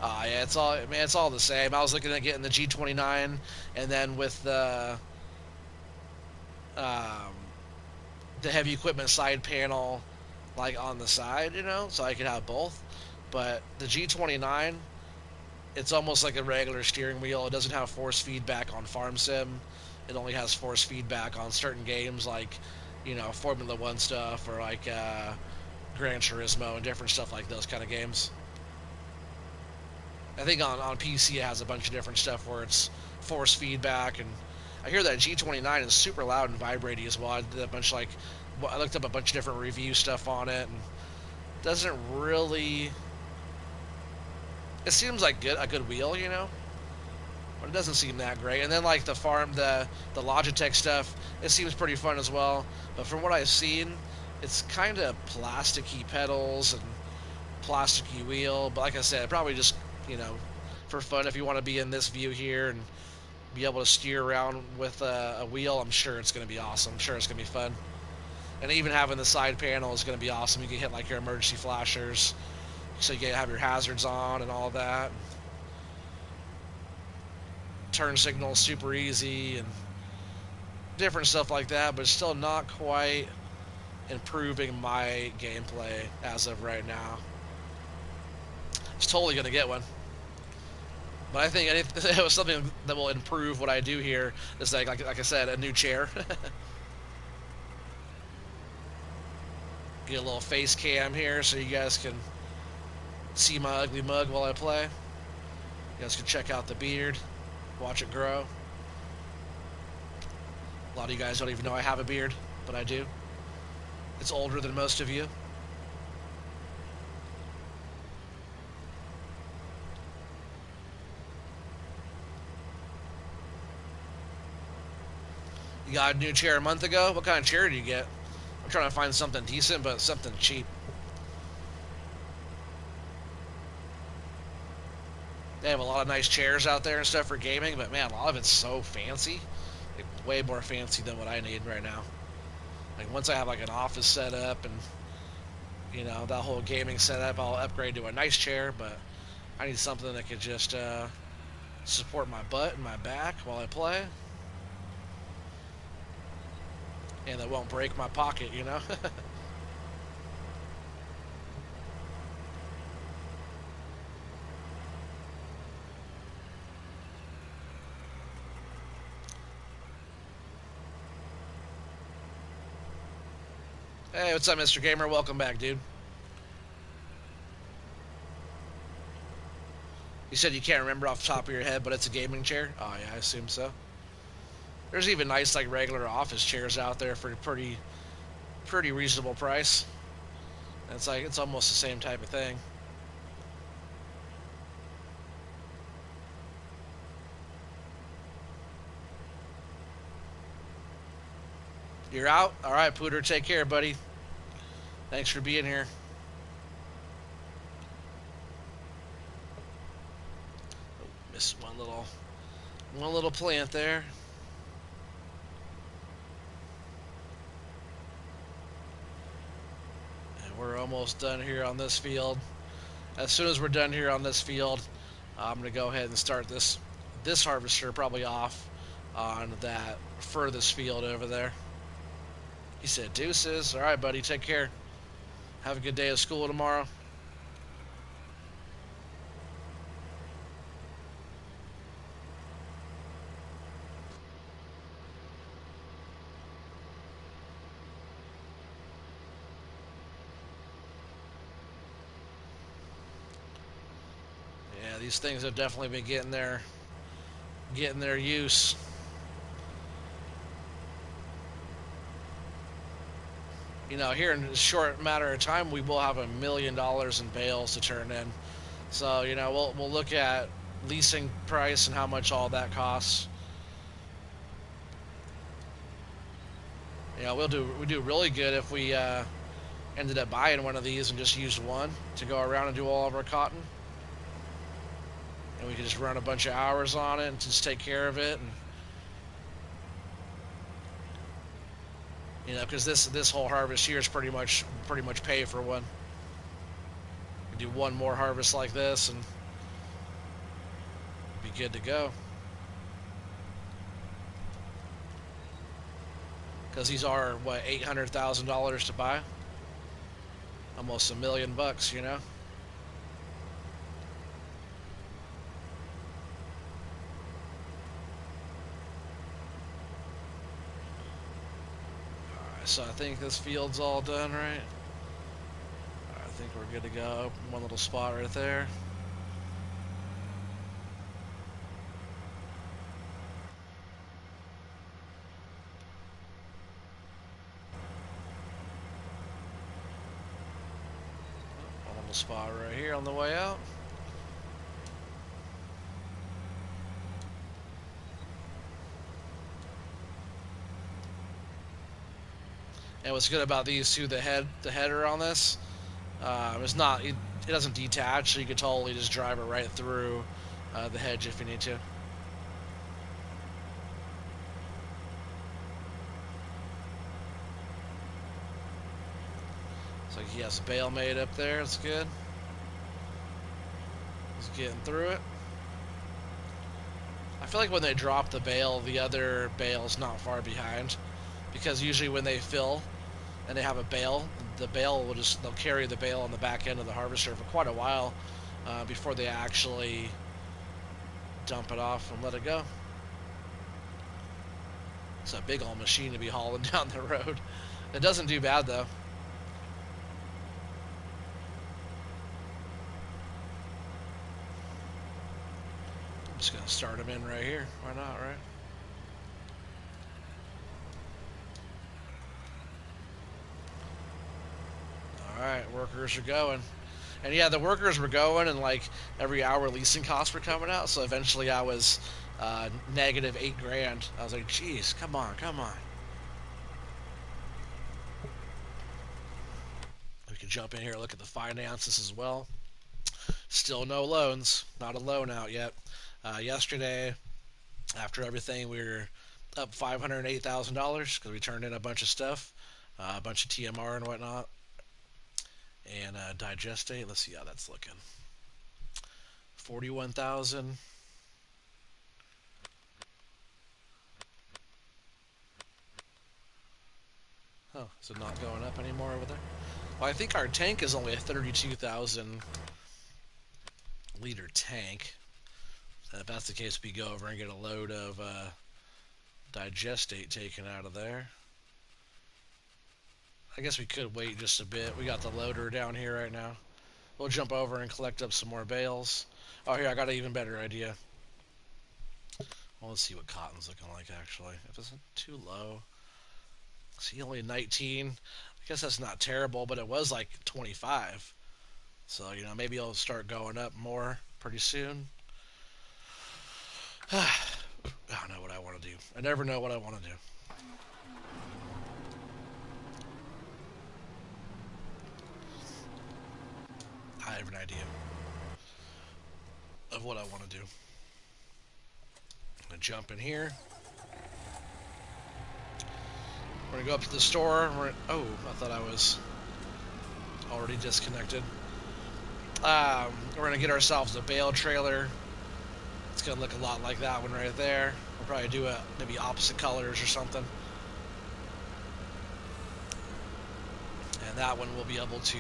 Yeah, it's all man, it's all the same. I was looking at getting the G29, and then with um, the heavy equipment side panel, like on the side, so I could have both. But the G29, it's almost like a regular steering wheel. It doesn't have force feedback on farm sim. It only has force feedback on certain games like, Formula One stuff or like Gran Turismo and different stuff like those kind of games. I think on PC it has a bunch of different stuff where it's force feedback, and I hear that G29 is super loud and vibrating as well. I did a bunch like I looked up a bunch of different review stuff on it, and it doesn't really. It seems like a good wheel, but it doesn't seem that great. And then like the Logitech stuff, it seems pretty fun as well. But from what I've seen, it's kind of plasticky pedals and plasticky wheel. But like I said, probably just you know for fun if you want to be in this view here and be able to steer around with a wheel. I'm sure it's going to be awesome. I'm sure it's going to be fun. And even having the side panel is going to be awesome. You can hit like your emergency flashers, so you can have your hazards on and all that. Turn signals super easy and different stuff like that, but it's still not quite improving my gameplay as of right now. It's totally going to get one. But I think it was something that will improve what I do here. Is like I said, a new chair. Get a little face cam here so you guys can see my ugly mug while I play. You guys can check out the beard, watch it grow. A lot of you guys don't even know I have a beard, but I do. It's older than most of you. You got a new chair a month ago? What kind of chair did you get? I'm trying to find something decent, but something cheap. They have a lot of nice chairs out there and stuff for gaming, but man, a lot of it's so fancy. Like, way more fancy than what I need right now. Like, once I have like an office set up and, that whole gaming setup, I'll upgrade to a nice chair, but I need something that could just support my butt and my back while I play. And that won't break my pocket, Hey, what's up, Mr. Gamer? Welcome back, dude. You said you can't remember off the top of your head, but it's a gaming chair? Oh, yeah, I assume so. There's even nice, like, regular office chairs out there for a pretty reasonable price. And it's almost the same type of thing. You're out? All right, Pooter, take care, buddy. Thanks for being here. Oh, missed one little plant there. And we're almost done here on this field. As soon as we're done here on this field, I'm gonna go ahead and start this harvester probably off on that furthest field over there. He said, deuces. All right, buddy, take care. Have a good day of school tomorrow. Yeah, these things have definitely been getting their use. Here in a short matter of time, we will have $1 million in bales to turn in. So, we'll look at leasing price and how much all that costs. We do really good if we ended up buying one of these and just used one to go around and do all of our cotton. And we could just run a bunch of hours on it and just take care of it. And You know, because this whole harvest here is pretty much pay for one. Do one more harvest like this and be good to go. Because these are what, $800,000 to buy, almost $1 million, you know. Alright, so I think this field's all done, right? I think we're good to go. One little spot right there. One little spot right here on the way out. And what's good about these two, the header on this, it's not, it doesn't detach, so you could totally just drive it right through the hedge if you need to. So he has a bale made up there. That's good. He's getting through it. I feel like when they drop the bale, the other bale's not far behind, because usually when they fill and they have a bale, the bale will just, they'll carry the bale on the back end of the harvester for quite a while before they actually dump it off and let it go. It's a big old machine to be hauling down the road. It doesn't do bad though. I'm just gonna start them in right here. Why not, right? Alright, workers are going. And yeah, the workers were going, and like every hour leasing costs were coming out, so eventually I was negative $8,000. I was like, geez, come on, come on. We can jump in here and look at the finances as well. Still no loans, not a loan out yet. Yesterday, after everything, we were up $508,000 because we turned in a bunch of stuff, a bunch of TMR and whatnot, and digestate. Let's see how that's looking. 41,000. Oh, is it not going up anymore over there? Well, I think our tank is only a 32,000 liter tank. So if that's the case, we go over and get a load of digestate taken out of there. I guess we could wait just a bit. We got the loader down here right now. We'll jump over and collect up some more bales. Oh, here, I got an even better idea. Well, let's see what cotton's looking like, actually. If it's too low. See, only 19. I guess that's not terrible, but it was like 25. So, you know, maybe it'll start going up more pretty soon. I don't know what I want to do. I never know what I want to do. I have an idea of what I want to do. I'm going to jump in here. We're going to go up to the store. Oh, I thought I was already disconnected. We're going to get ourselves a bale trailer. It's going to look a lot like that one right there. We'll probably do maybe opposite colors or something. And that one will be able to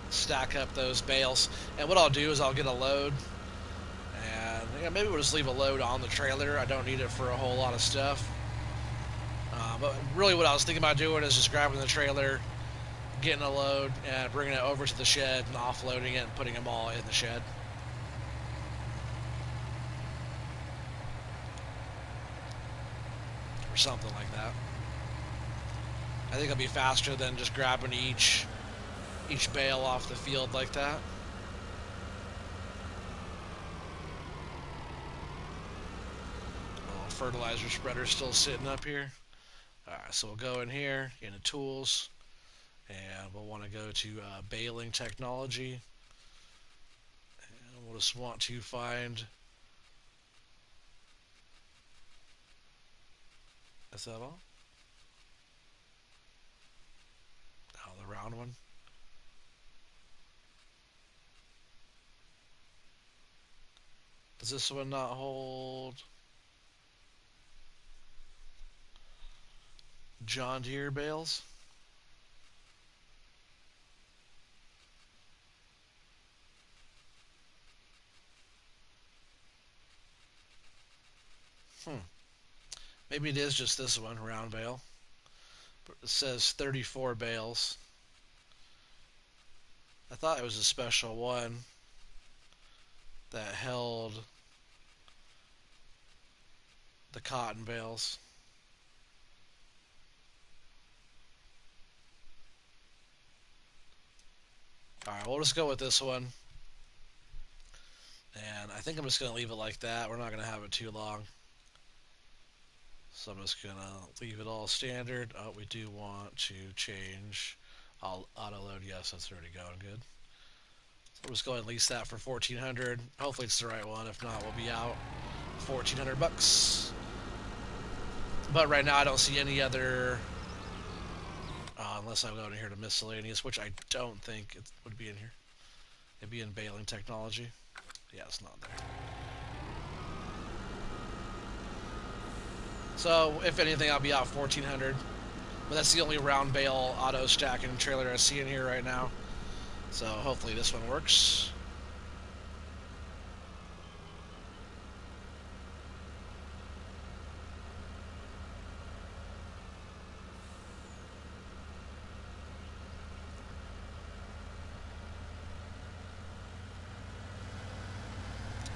stack up those bales. And what I'll do is I'll get a load. And yeah, maybe we'll just leave a load on the trailer. I don't need it for a whole lot of stuff. But really what I was thinking about doing is just grabbing the trailer, getting a load, and bringing it over to the shed and offloading it and putting them all in the shed. Or something like that. I think it'll be faster than just grabbing each bale off the field like that. Little fertilizer spreader still sitting up here. Alright, so we'll go in here, into tools, and we'll want to go to baling technology. And we'll just want to find, is that all? Does this one not hold John Deere bales? Hmm. Maybe it is just this one, round bale. It says 34 bales. I thought it was a special one that held the cotton bales. Alright, we'll just go with this one. And I think I'm just going to leave it like that. We're not going to have it too long. So I'm just going to leave it all standard. Oh, we do want to change. I'll auto load. Yes, that's already going good. So we'll just go ahead and lease that for 1,400. Hopefully it's the right one. If not, we'll be out 1,400 bucks. But right now I don't see any other, unless I go in here to miscellaneous, which I don't think it would be in here. It'd be in baling technology. Yeah, it's not there. So if anything, I'll be out 1,400. But that's the only round bale auto stacking trailer I see in here right now. So hopefully this one works.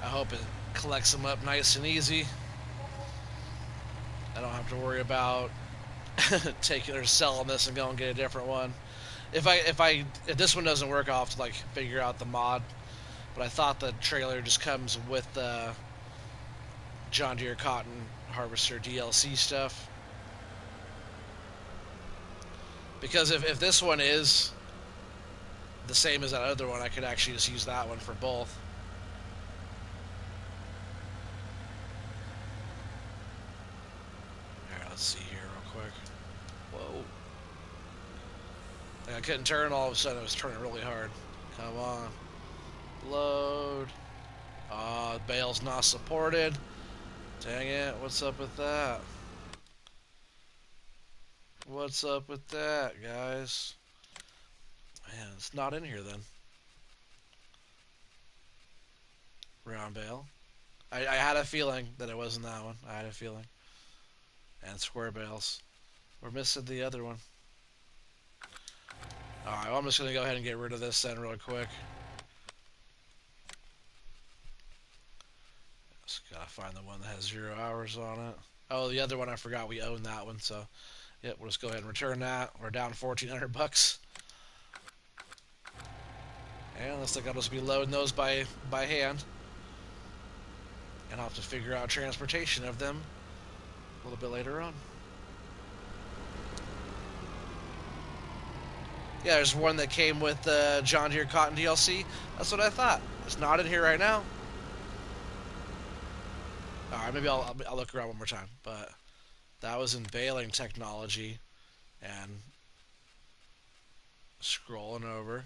I hope it collects them up nice and easy. I don't have to worry about taking or selling this and going and get a different one. If this one doesn't work, I'll have to like figure out the mod. But I thought the trailer just comes with the John Deere Cotton Harvester DLC stuff. Because if this one is the same as that other one, I could actually just use that one for both. Alright, let's see here real quick. Whoa. Like I couldn't turn, all of a sudden it was turning really hard. Come on. Load. Bale's not supported. Dang it, what's up with that? What's up with that, guys? Man, it's not in here then. Round bale. I had a feeling that it wasn't that one. I had a feeling. And square bales. We're missing the other one. Alright, well, I'm just going to go ahead and get rid of this then real quick. Just gotta find the one that has 0 hours on it. Oh, the other one, I forgot we own that one, so yep, we'll just go ahead and return that. We're down 1,400 bucks. And looks like I'll just be loading those by hand. And I'll have to figure out transportation of them a little bit later on. Yeah, there's one that came with the John Deere Cotton DLC. That's what I thought. It's not in here right now. Alright, maybe I'll look around one more time. But that was in baling technology. And scrolling over.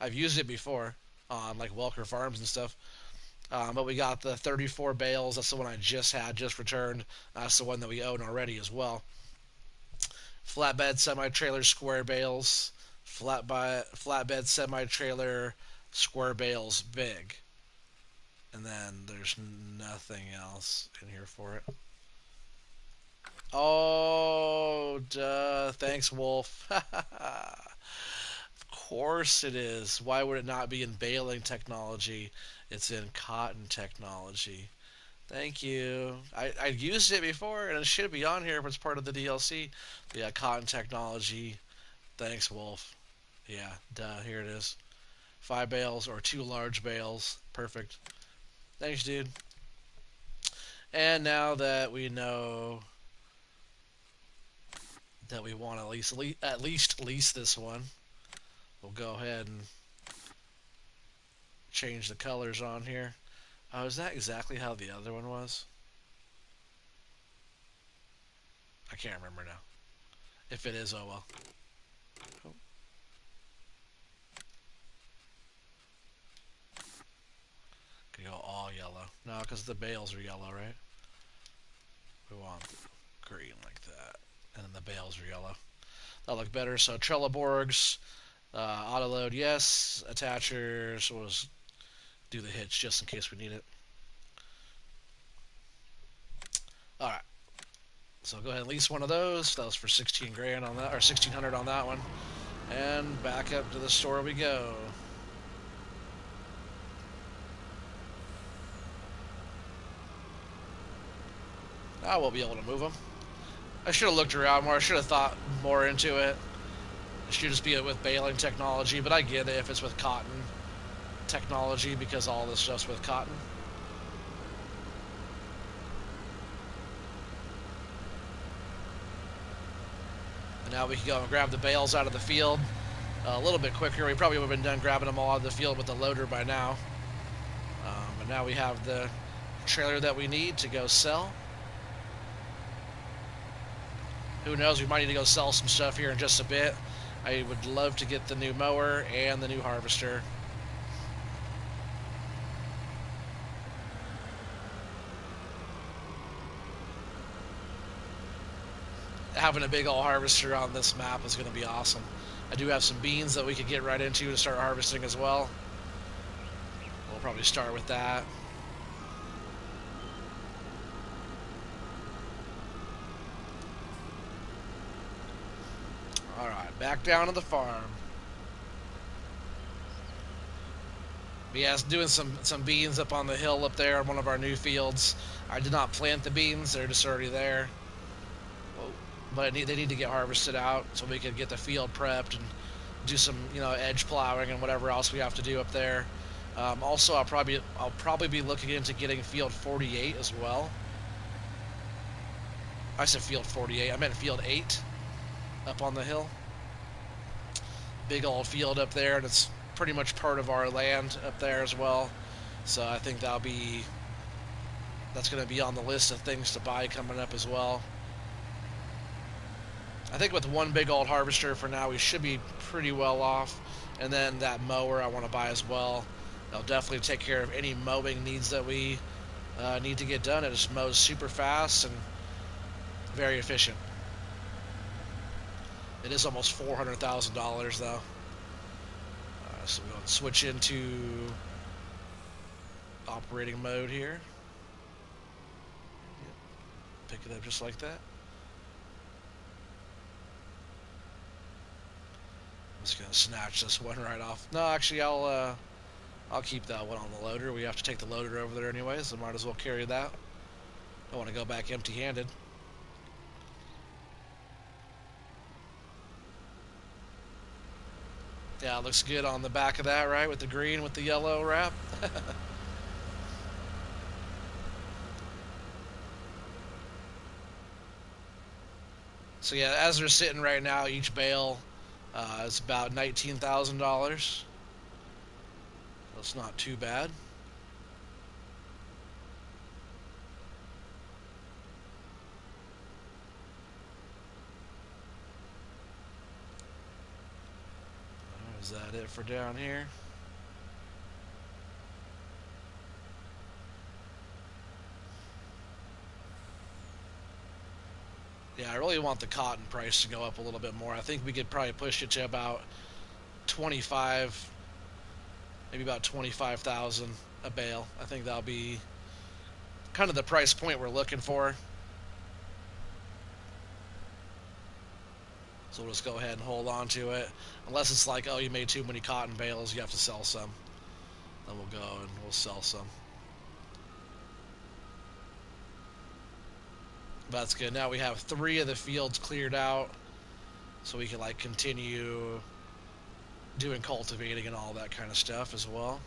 I've used it before on like Welker Farms and stuff. But we got the 34 bales. That's the one I just had, just returned. That's the one that we own already as well. Flatbed semi-trailer square bales. Flatbed semi-trailer square bales big. And then there's nothing else in here for it. Oh, duh. Thanks, Wolf. Of course it is. Why would it not be in baling technology? It's in cotton technology. Thank you. I used it before, and it should be on here if it's part of the DLC. But yeah, cotton technology. Thanks, Wolf. Yeah, duh. Here it is. 5 bales or 2 large bales. Perfect. Thanks, dude. And now that we know that we want to at least lease this one, we'll go ahead and change the colors on here. Oh, is that exactly how the other one was? I can't remember now. If it is, oh well. Oh. We go all yellow. No, because the bales are yellow, right? We want green like that. And then the bales are yellow. That'll look better. So Trelleborgs, auto load, yes. Attachers, we'll just do the hitch just in case we need it. All right. So go ahead and lease one of those. That was for 16 grand on that, or 1600 on that one. And back up to the store we go. Now we'll be able to move them. I should have looked around more. I should have thought more into it. It should just be with baling technology, but I get it if it's with cotton technology because all this stuff's with cotton. And now we can go and grab the bales out of the field a little bit quicker. We probably would have been done grabbing them all out of the field with the loader by now. But now we have the trailer that we need to go sell. Who knows, we might need to go sell some stuff here in just a bit. I would love to get the new mower and the new harvester. Having a big old harvester on this map is going to be awesome. I do have some beans that we could get right into to start harvesting as well. We'll probably start with that. Alright, back down to the farm. Yeah, doing some beans up on the hill up there on one of our new fields. I did not plant the beans, they're just already there. But they need to get harvested out so we can get the field prepped and do some, edge plowing and whatever else we have to do up there. Also, I'll probably be looking into getting field 48 as well. I said field 48. I meant field 8 up on the hill. Big old field up there, and it's pretty much part of our land up there as well. So I think that's going to be on the list of things to buy coming up as well. I think with one big old harvester for now, we should be pretty well off. And then that mower I want to buy as well. That'll definitely take care of any mowing needs that we need to get done. It just mows super fast and very efficient. It is almost $400,000 though. So we're going to switch into operating mode here. Pick it up just like that. I'm just gonna snatch this one right off. No, actually, I'll keep that one on the loader. We have to take the loader over there anyways, so might as well carry that. Don't want to go back empty-handed. Yeah, it looks good on the back of that, right? With the green, with the yellow wrap. So yeah, as they're sitting right now, each bale is about $19,000. That's not too bad. Is that it for down here? Yeah, I really want the cotton price to go up a little bit more. I think we could probably push it to about 25, maybe about 25,000 a bale. I think that'll be kind of the price point we're looking for. So we'll just go ahead and hold on to it. Unless it's like, oh, you made too many cotton bales, you have to sell some. Then we'll go and we'll sell some. But that's good. Now we have 3 of the fields cleared out. So we can like continue doing cultivating and all that kind of stuff as well.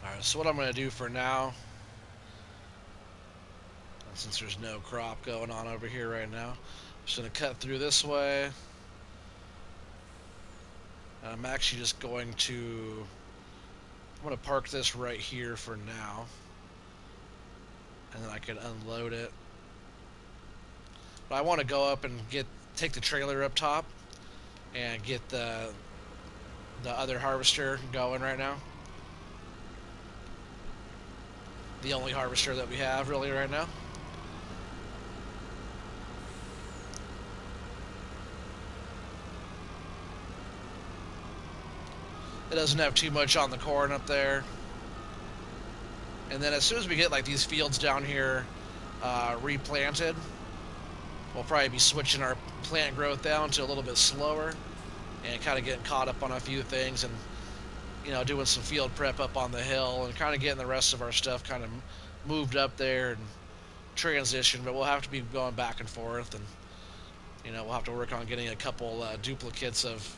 Alright, so what I'm going to do for now, since there's no crop going on over here right now, I'm just going to cut through this way. I'm actually just going to I'm gonna park this right here for now, and then I can unload it. But I want to go up and take the trailer up top and get the other harvester going right now. The only harvester that we have really right now. It doesn't have too much on the corn up there. And then as soon as we get like these fields down here replanted, we'll probably be switching our plant growth down to a little bit slower and kind of getting caught up on a few things, and doing some field prep up on the hill and kind of getting the rest of our stuff kind of moved up there and transition. But we'll have to be going back and forth, and we'll have to work on getting a couple duplicates of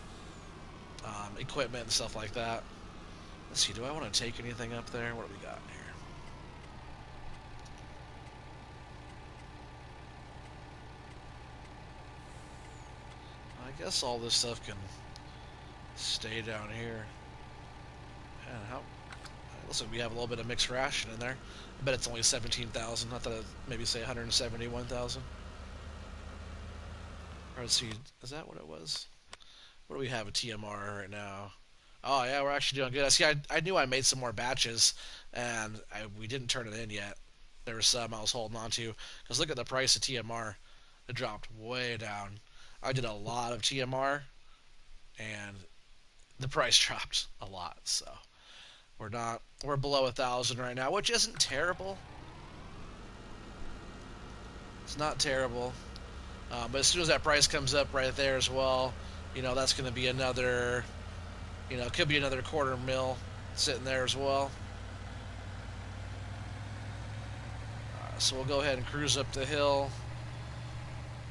equipment and stuff like that. Let's see, do I want to take anything up there? What do we got here? I guess all this stuff can stay down here. And how? Looks like we have a little bit of mixed ration in there. I bet it's only 17,000. I thought it'd maybe say 171,000. Or let's see, is that what it was? What do we have a TMR right now? Oh yeah, we're actually doing good. See, I knew I made some more batches, and we didn't turn it in yet. There was some I was holding on to because look at the price of TMR. It dropped way down. I did a lot of TMR, and the price dropped a lot. So we're below 1,000 right now, which isn't terrible. It's not terrible. But as soon as that price comes up right there as well, that's going to be another, it could be another quarter mil sitting there as well. So we'll go ahead and cruise up the hill,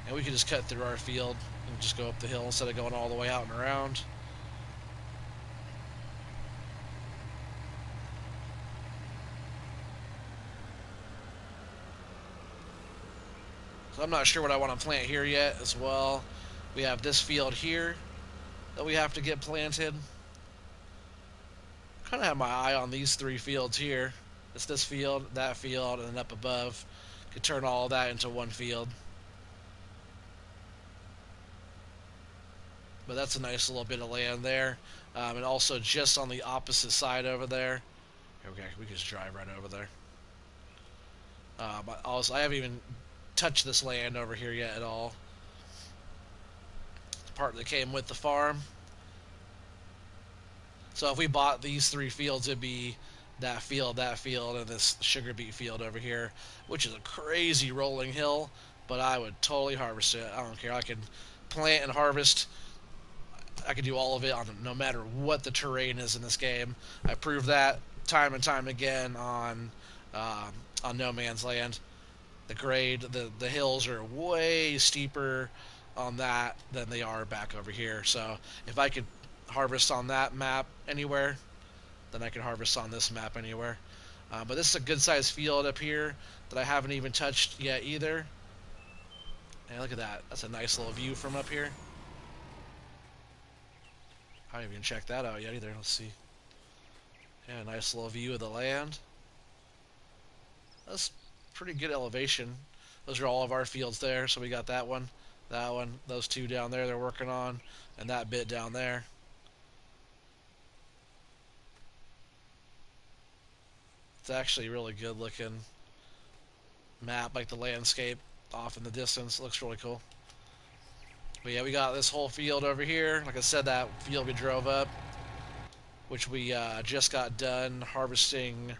and we can just cut through our field and just go up the hill instead of going all the way out and around. So I'm not sure what I want to plant here yet as well. We have this field here that we have to get planted. Kind of have my eye on these 3 fields here. It's this field, that field, and then up above. Could turn all of that into one field. But that's a nice little bit of land there. And also just on the opposite side over there. Okay, we can just drive right over there. But also, I haven't even touched this land over here yet at all. It's the part that came with the farm. So if we bought these 3 fields, it'd be that field, and this sugar beet field over here, which is a crazy rolling hill, but I would totally harvest it. I don't care. I can plant and harvest. I can do all of it no matter what the terrain is in this game. I proved that time and time again on No Man's Land. The grade, the hills are way steeper on that than they are back over here. So if I could harvest on that map anywhere, then I can harvest on this map anywhere. But this is a good sized field up here that I haven't even touched yet either. And look at that. That's a nice little view from up here. I haven't even checked that out yet either. Let's see. Yeah, nice little view of the land. That's pretty good elevation. Those are all of our fields there. So we got that one, those 2 down there they're working on, and that bit down there. It's actually a really good looking map, like the landscape off in the distance. It looks really cool. But yeah, we got this whole field over here. Like I said, that field we drove up, which we just got done harvesting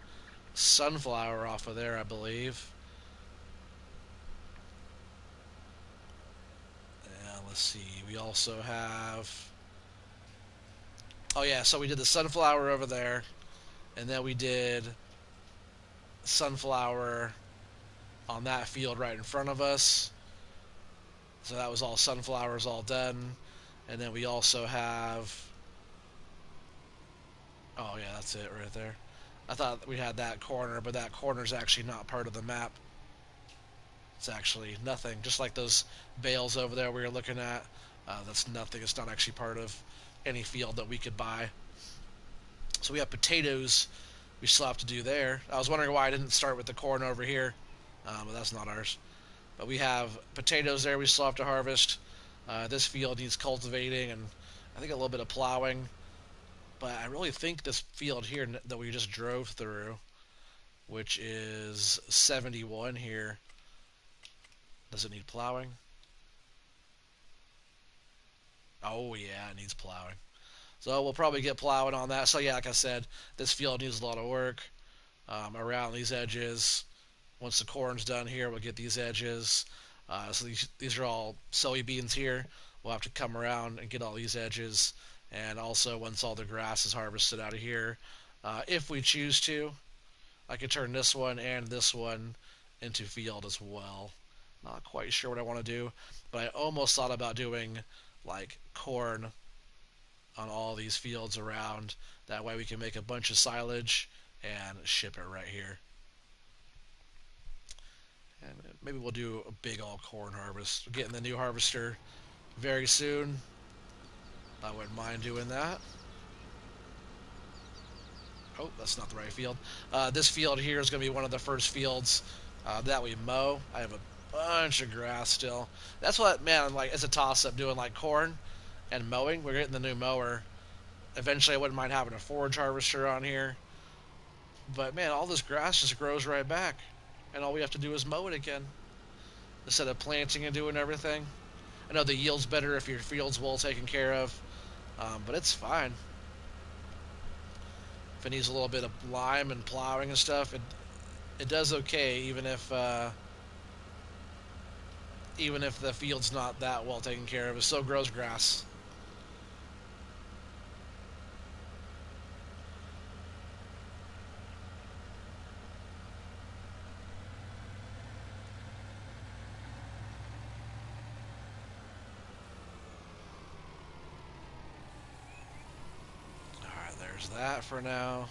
sunflower off of there, I believe. And let's see, we also have... Oh yeah, so we did the sunflower over there, and then we did sunflower on that field right in front of us. So that was all sunflowers all done. And then we also have... Oh yeah, that's it right there. I thought we had that corner, but that corner's actually not part of the map. It's actually nothing. Just like those bales over there we were looking at. That's nothing. It's not actually part of any field that we could buy. So we have potatoes we still have to do there. I was wondering why I didn't start with the corn over here, but that's not ours. But we have potatoes there we still have to harvest. This field needs cultivating and I think a little bit of plowing. But I really think this field here that we just drove through, which is 71 here, does it need plowing? Oh yeah, it needs plowing. So we'll probably get plowing on that. So yeah, like I said, this field needs a lot of work around these edges. Once the corn's done here, we'll get these edges. So these are all soybeans here. We'll have to come around and get all these edges. And also, once all the grass is harvested out of here, if we choose to, I could turn this one and this one into field as well. Not quite sure what I want to do, but I almost thought about doing like corn on all these fields around. That way we can make a bunch of silage and ship it right here. And maybe we'll do a big all corn harvest. We're getting the new harvester very soon. I wouldn't mind doing that. Oh, that's not the right field. This field here is going to be one of the first fields that we mow. I have a bunch of grass still. That's what, man, like, it's a toss-up doing, like, corn and mowing. We're getting the new mower. Eventually, I wouldn't mind having a forage harvester on here. But, man, all this grass just grows right back. And all we have to do is mow it again. Instead of planting and doing everything. I know the yield's better if your field's well taken care of. But it's fine. If it needs a little bit of lime and plowing and stuff, it does okay, even if the field's not that well taken care of. It still grows grass. Alright, there's that for now.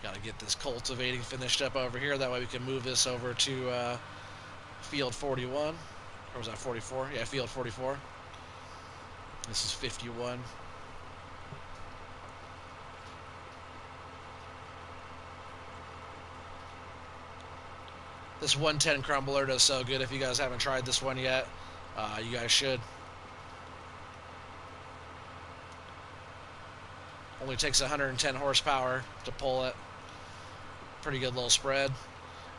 Got to get this cultivating finished up over here. That way we can move this over to field 41. Or was that 44? Yeah, field 44. This is 51. This 110 crumbler does so good. If you guys haven't tried this one yet, you guys should. Only takes 110 horsepower to pull it. Pretty good little spread.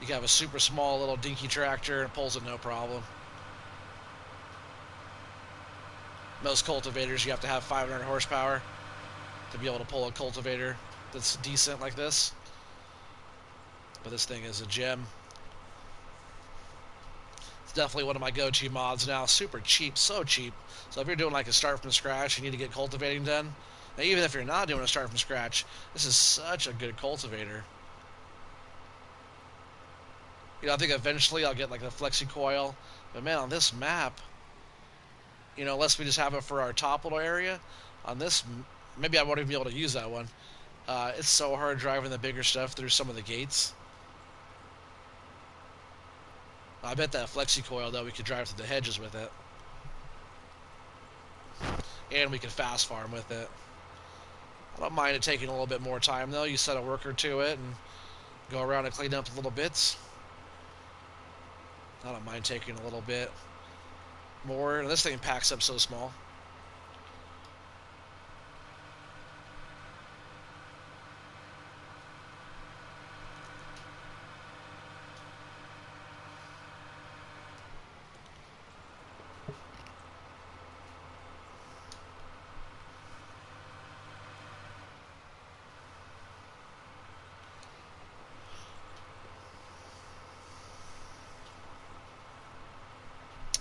You can have a super small little dinky tractor and it pulls it no problem. Most cultivators you have to have 500 horsepower to be able to pull a cultivator that's decent like this. But this thing is a gem. It's definitely one of my go-to mods now. Super cheap, so cheap. So if you're doing like a start from scratch, you need to get cultivating done. Now, even if you're not doing a start from scratch, this is such a good cultivator. You know, I think eventually I'll get like the flexi coil. But man, on this map, you know, unless we just have it for our top little area, on this, maybe I won't even be able to use that one. It's so hard driving the bigger stuff through some of the gates. I bet that flexi coil, though, we could drive through the hedges with it. And we can fast farm with it. I don't mind it taking a little bit more time, though. You set a worker to it and go around and clean up the little bits. I don't mind taking a little bit more. And this thing packs up so small.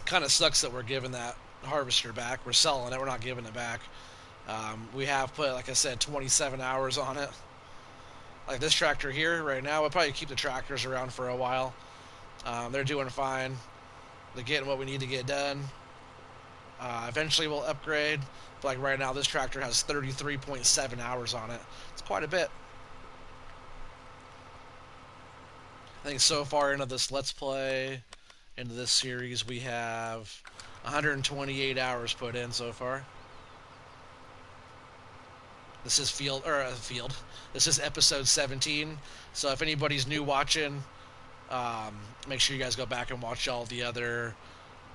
Kind of sucks that we're giving that harvester back. We're selling it. We're not giving it back. We have put, like I said, 27 hours on it. Like this tractor here right now, we'll probably keep the tractors around for a while. They're doing fine. They're getting what we need to get done. Eventually we'll upgrade. But like right now, this tractor has 33.7 hours on it. It's quite a bit. I think so far into this Let's Play, into this series, we have 128 hours put in so far. This is field. This is episode 17. So if anybody's new watching, make sure you guys go back and watch all the other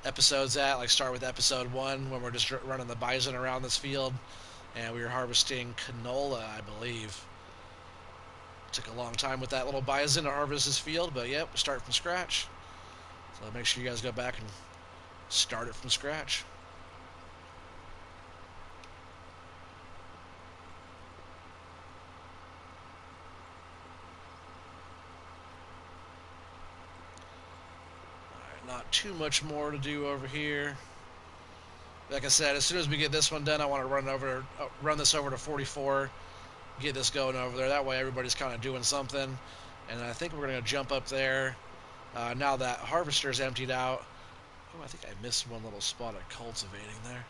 episodes. Like start with episode 1 when we're just running the bison around this field, and we were harvesting canola, I believe. Took a long time with that little bison to harvest this field, but yep, start from scratch. So make sure you guys go back and start it from scratch. Alright, not too much more to do over here. Like I said, as soon as we get this one done, I want to run this over to 44, get this going over there. That way everybody's kind of doing something. And I think we're going to jump up there. Now that harvester's emptied out. Oh, I think I missed one little spot of cultivating there.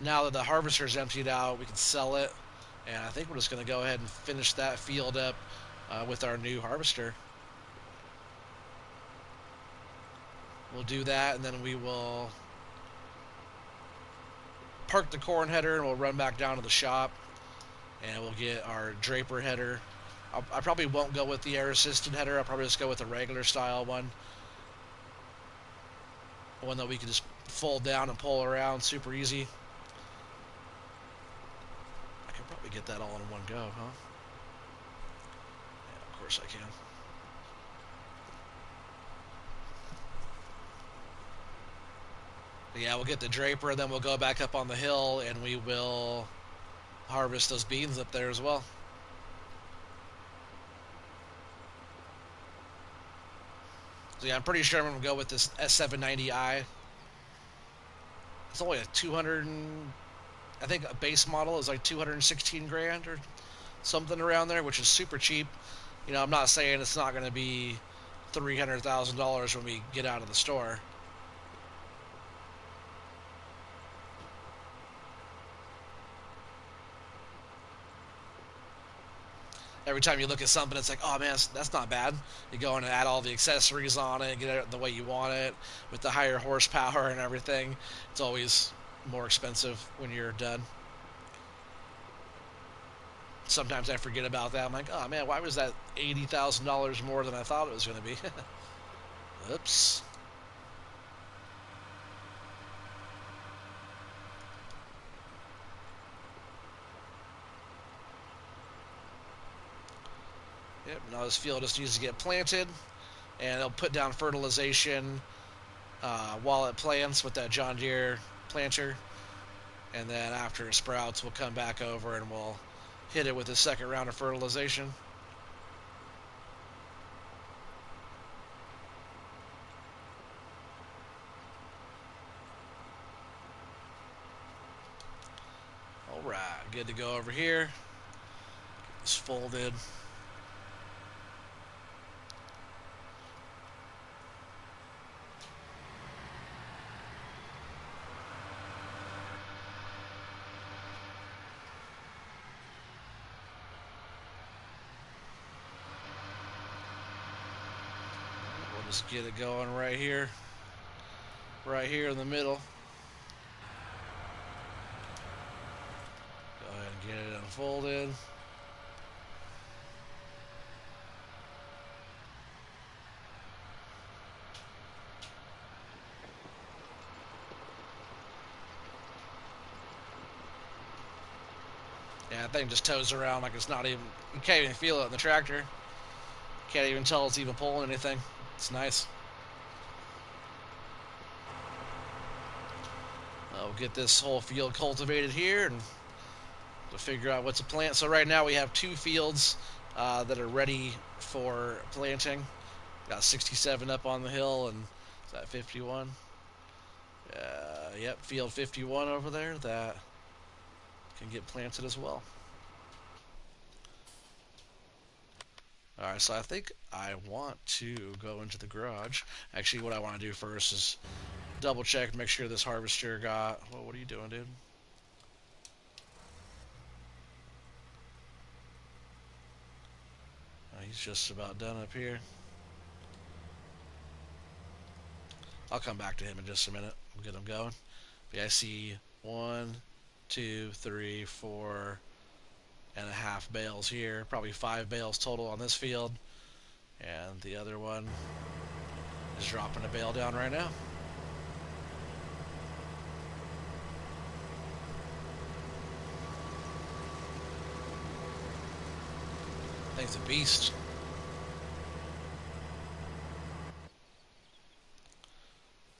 Now that the harvester's emptied out, we can sell it. And I think we're just going to go ahead and finish that field up with our new harvester. We'll do that, and then we will park the corn header, and we'll run back down to the shop, and we'll get our draper header. I probably won't go with the air-assisted header. I'll probably just go with the regular style one. One that we can just fold down and pull around super easy. I can probably get that all in one go, huh? Yeah, of course I can. But yeah, we'll get the draper, then we'll go back up on the hill, and we will harvest those beans up there as well. So yeah, I'm pretty sure I'm going to go with this S790i. It's only a 200, I think a base model is like 216 grand or something around there, which is super cheap. You know, I'm not saying it's not going to be $300,000 when we get out of the store. Every time you look at something, it's like, oh man, that's not bad. You go in and add all the accessories on it, get it the way you want it, with the higher horsepower and everything. It's always more expensive when you're done. Sometimes I forget about that. I'm like, oh man, why was that $80,000 more than I thought it was going to be? Oops. Yep, now this field just needs to get planted, and it'll put down fertilization while it plants with that John Deere planter, and then after it sprouts, we'll come back over and we'll hit it with a second round of fertilization. Alright, good to go over here. Get this folded. We'll just get it going right here in the middle. Go ahead and get it unfolded. Yeah, that thing just tows around like it's not even, you can't even feel it in the tractor. Can't even tell it's even pulling anything. It's nice. We'll get this whole field cultivated here and we'll figure out what to plant. So right now we have 2 fields that are ready for planting. Got 67 up on the hill, and is that 51? Yep, field 51 over there that can get planted as well. Alright, so I think I want to go into the garage. Actually, what I want to do first is double check, make sure this harvester got... Well, what are you doing, dude? he's just about done up here. I'll come back to him in just a minute. We'll get him going. But yeah, I see 1, 2, 3, 4 and a half bales here. Probably 5 bales total on this field. And the other one is dropping a bale down right now. I think it's a beast.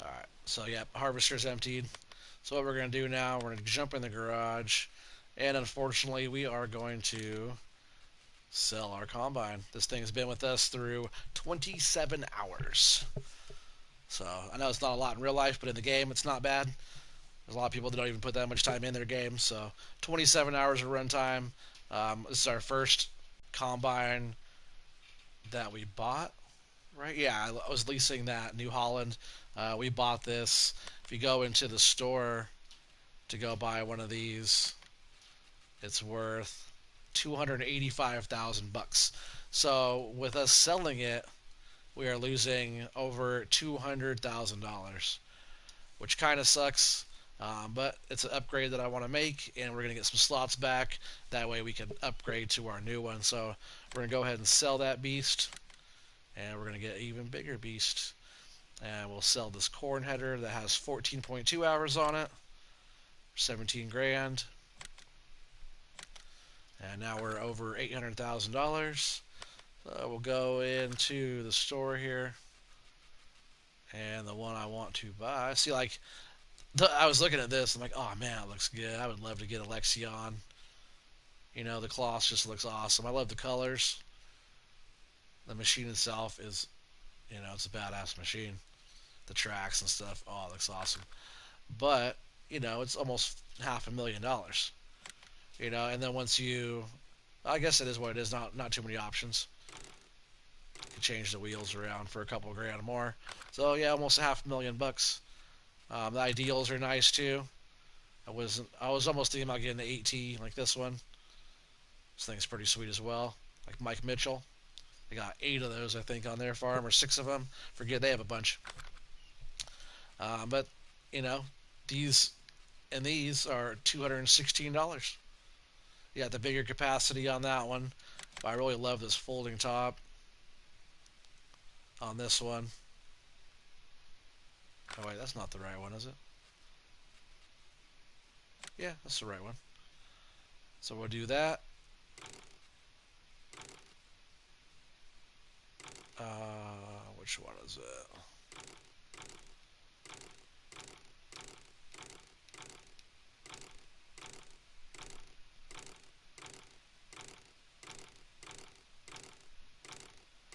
Alright, so yeah, harvester's emptied. So what we're going to do now, we're going to jump in the garage. And unfortunately, we are going to sell our combine. This thing's been with us through 27 hours. So I know it's not a lot in real life, but in the game, it's not bad. There's a lot of people that don't even put that much time in their game. So 27 hours of runtime. This is our first combine that we bought, right? Yeah, I was leasing that New Holland. We bought this. If you go into the store to go buy one of these, it's worth $285,000. So with us selling it, we are losing over $200,000, which kind of sucks. But it's an upgrade that I want to make, and we're going to get some slots back. That way we can upgrade to our new one. So we're going to go ahead and sell that beast, and we're going to get an even bigger beast. And we'll sell this corn header that has 14.2 hours on it, 17 grand. And now we're over $800,000. So we'll go into the store here, and the one I want to buy. See, like, I was looking at this. I'm like, oh man, it looks good. I would love to get a Lexion. You know, the cloth just looks awesome. I love the colors. The machine itself is, it's a badass machine. The tracks and stuff, oh, it looks awesome. But, it's almost $500,000. And then once I guess it is what it is. Not too many options. You can change the wheels around for a couple grand more. So yeah, almost $500,000. The ideals are nice too. I was almost thinking about getting the 8T like this one. This thing's pretty sweet as well. Like Mike Mitchell. They got 8 of those, I think, on their farm, or 6 of them. Forget, they have a bunch. But, these and these are $216. You got the bigger capacity on that one. But I really love this folding top on this one. Oh wait, that's not the right one, is it? Yeah, that's the right one. So we'll do that. Which one is it?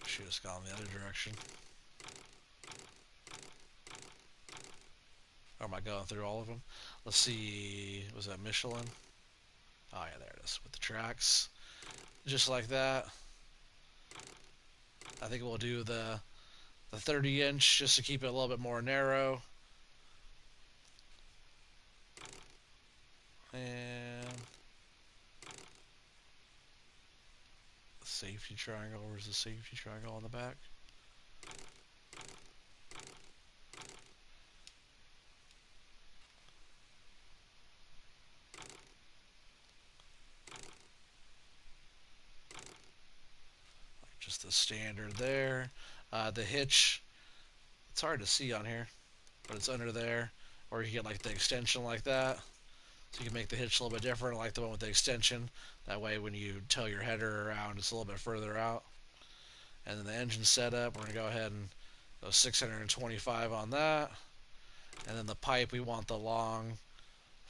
Should have gone the other direction. Or am I going through all of them? Let's see. Was that Michelin? Oh yeah, there it is with the tracks, just like that. I think we'll do the 30-inch just to keep it a little bit more narrow. And safety triangle. Where's the safety triangle on the back? Just the standard there. The hitch, it's hard to see on here, but it's under there. Or you can get like the extension like that. So you can make the hitch a little bit different, like the one with the extension. That way when you tow your header around, it's a little bit further out. And then the engine setup, we're going to go ahead and go 625 on that. And then the pipe, we want the long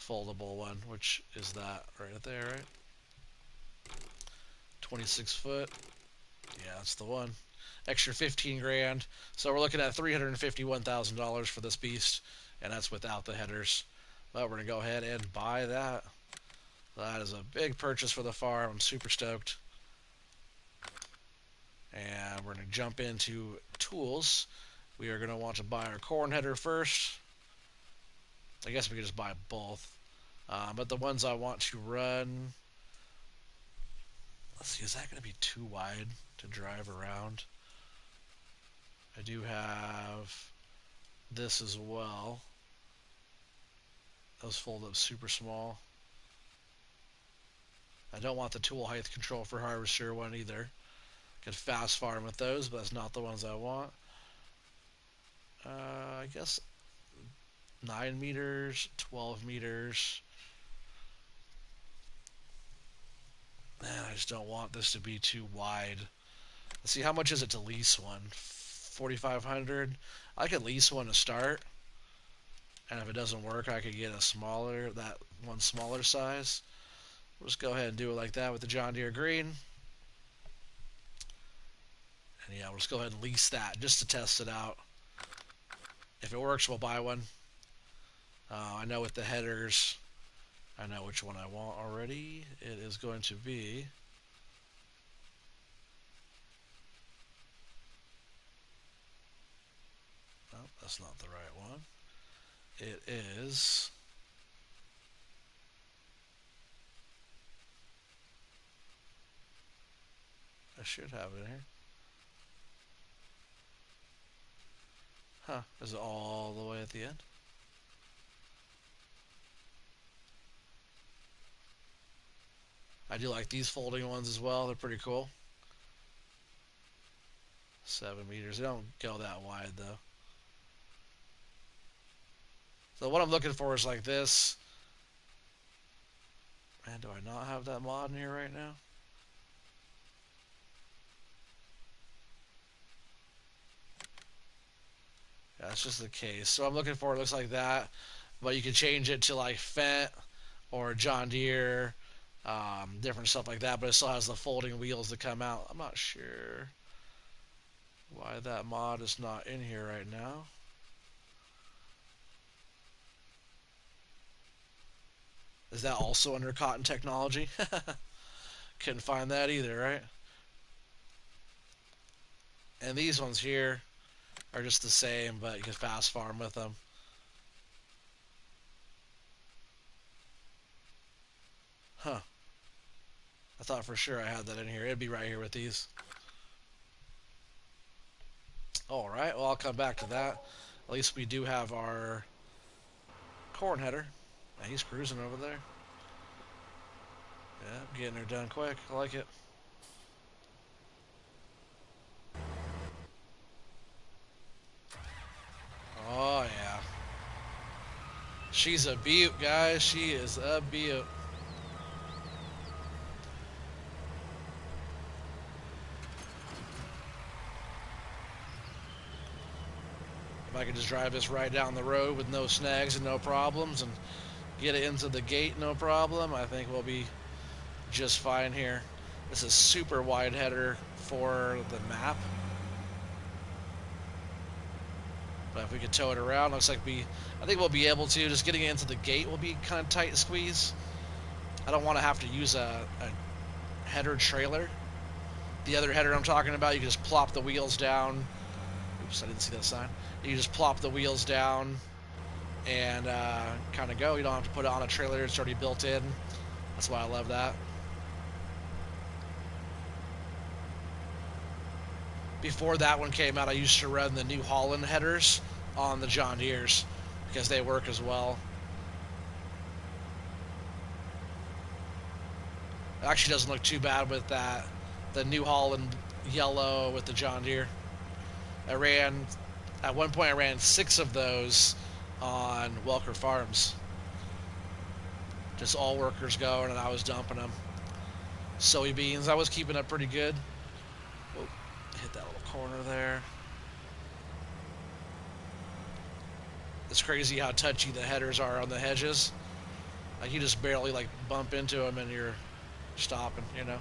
foldable one, which is that right there, right? 26 foot. Yeah, that's the one. Extra 15 grand. So we're looking at $351,000 for this beast, and that's without the headers. But we're going to go ahead and buy that. That is a big purchase for the farm. I'm super stoked. And we're going to jump into tools. We are going to want to buy our corn header first. I guess we could just buy both. But the ones I want to run, let's see, is that going to be too wide to drive around? I do have this as well. Those fold up super small. I don't want the tool height control for Harvester one either. Could fast farm with those, but that's not the ones I want. I guess 9 meters, 12 meters. Man, I just don't want this to be too wide. Let's see, how much is it to lease one? 4,500. I could lease one to start, and if it doesn't work, I could get a smaller, that one smaller size. We'll just go ahead and do it like that with the John Deere Green. And yeah, we'll just go ahead and lease that just to test it out. If it works, we'll buy one. I know with the headers, I know which one I want already. It is going to be... Oh, that's not the right one. It is... I should have it in here. Huh, is it all the way at the end? I do like these folding ones as well. They're pretty cool. 7 meters. They don't go that wide, though. So what I'm looking for is like this. Man, do I not have that mod in here right now? Yeah, that's just the case. So I'm looking for it looks like that. But you can change it to like Fendt or John Deere, different stuff like that. But it still has the folding wheels that come out. I'm not sure why that mod is not in here right now. Is that also under Cotton Technology? Couldn't find that either, right? And these ones here are just the same, but you can fast farm with them. Huh. I thought for sure I had that in here. It'd be right here with these. Alright, well, I'll come back to that. At least we do have our corn header. Yeah, he's cruising over there. Yeah, getting her done quick. I like it. Oh, yeah. She's a beaut, guys. She is a beaut. If I could just drive this right down the road with no snags and no problems and get it into the gate no problem, I think we'll be just fine here. This is super wide header for the map. But if we could tow it around, looks like I think we'll be able to. Just getting it into the gate will be kind of tight squeeze. I don't want to have to use a header trailer. The other header I'm talking about, you can just plop the wheels down. Oops, I didn't see that sign. You just plop the wheels down and kind of go. You don't have to put it on a trailer. It's already built in. That's why I love that. Before that one came out, I used to run the New Holland headers on the John Deeres because they work as well. It actually doesn't look too bad with that, the New Holland yellow with the John Deere. At one point I ran 6 of those on Welker Farms. Just all workers going, and I was dumping them. Soybeans, I was keeping up pretty good. Oh, hit that little corner there. It's crazy how touchy the headers are on the hedges. Like, you just barely like bump into them and you're stopping, you know.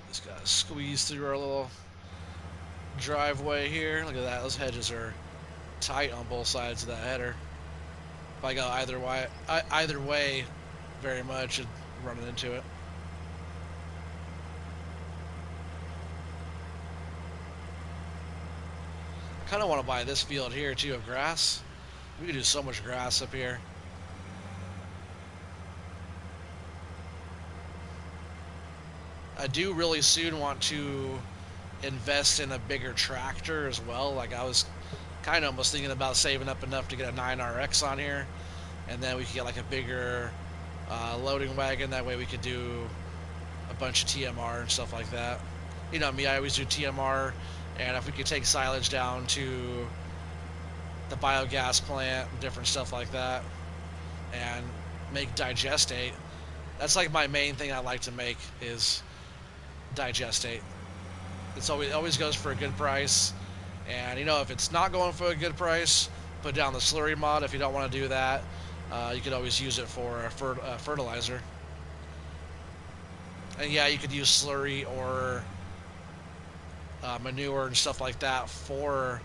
Just gotta squeeze through our little driveway here. Look at that, those hedges are tight on both sides of that header. If I go either way very much and running into it. I kind of want to buy this field here too of grass. We could do so much grass up here. I do really soon want to invest in a bigger tractor as well. Like I was kind of almost thinking about saving up enough to get a 9RX on here, and then we could get like a bigger loading wagon. That way we could do a bunch of TMR and stuff like that. You know me, I always do TMR, and if we could take silage down to the biogas plant, different stuff like that, and make digestate. That's like my main thing I like to make is digestate. It's always goes for a good price, and you know if it's not going for a good price, put down the slurry mod. If you don't want to do that, you could always use it for fertilizer. And yeah, you could use slurry or manure and stuff like that for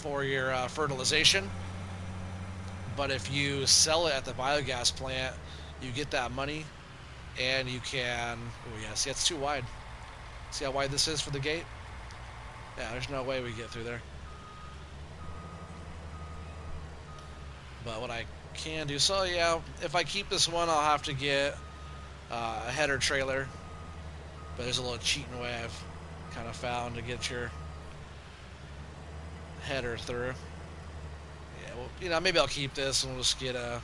your fertilization. But if you sell it at the biogas plant, you get that money, and you can. Oh yeah, see that's too wide. See how wide this is for the gate? Yeah, there's no way we get through there. But what I can do, so yeah, if I keep this one, I'll have to get a header trailer. But there's a little cheating way I've kind of found to get your header through. Yeah, well, you know, maybe I'll keep this and we'll just get a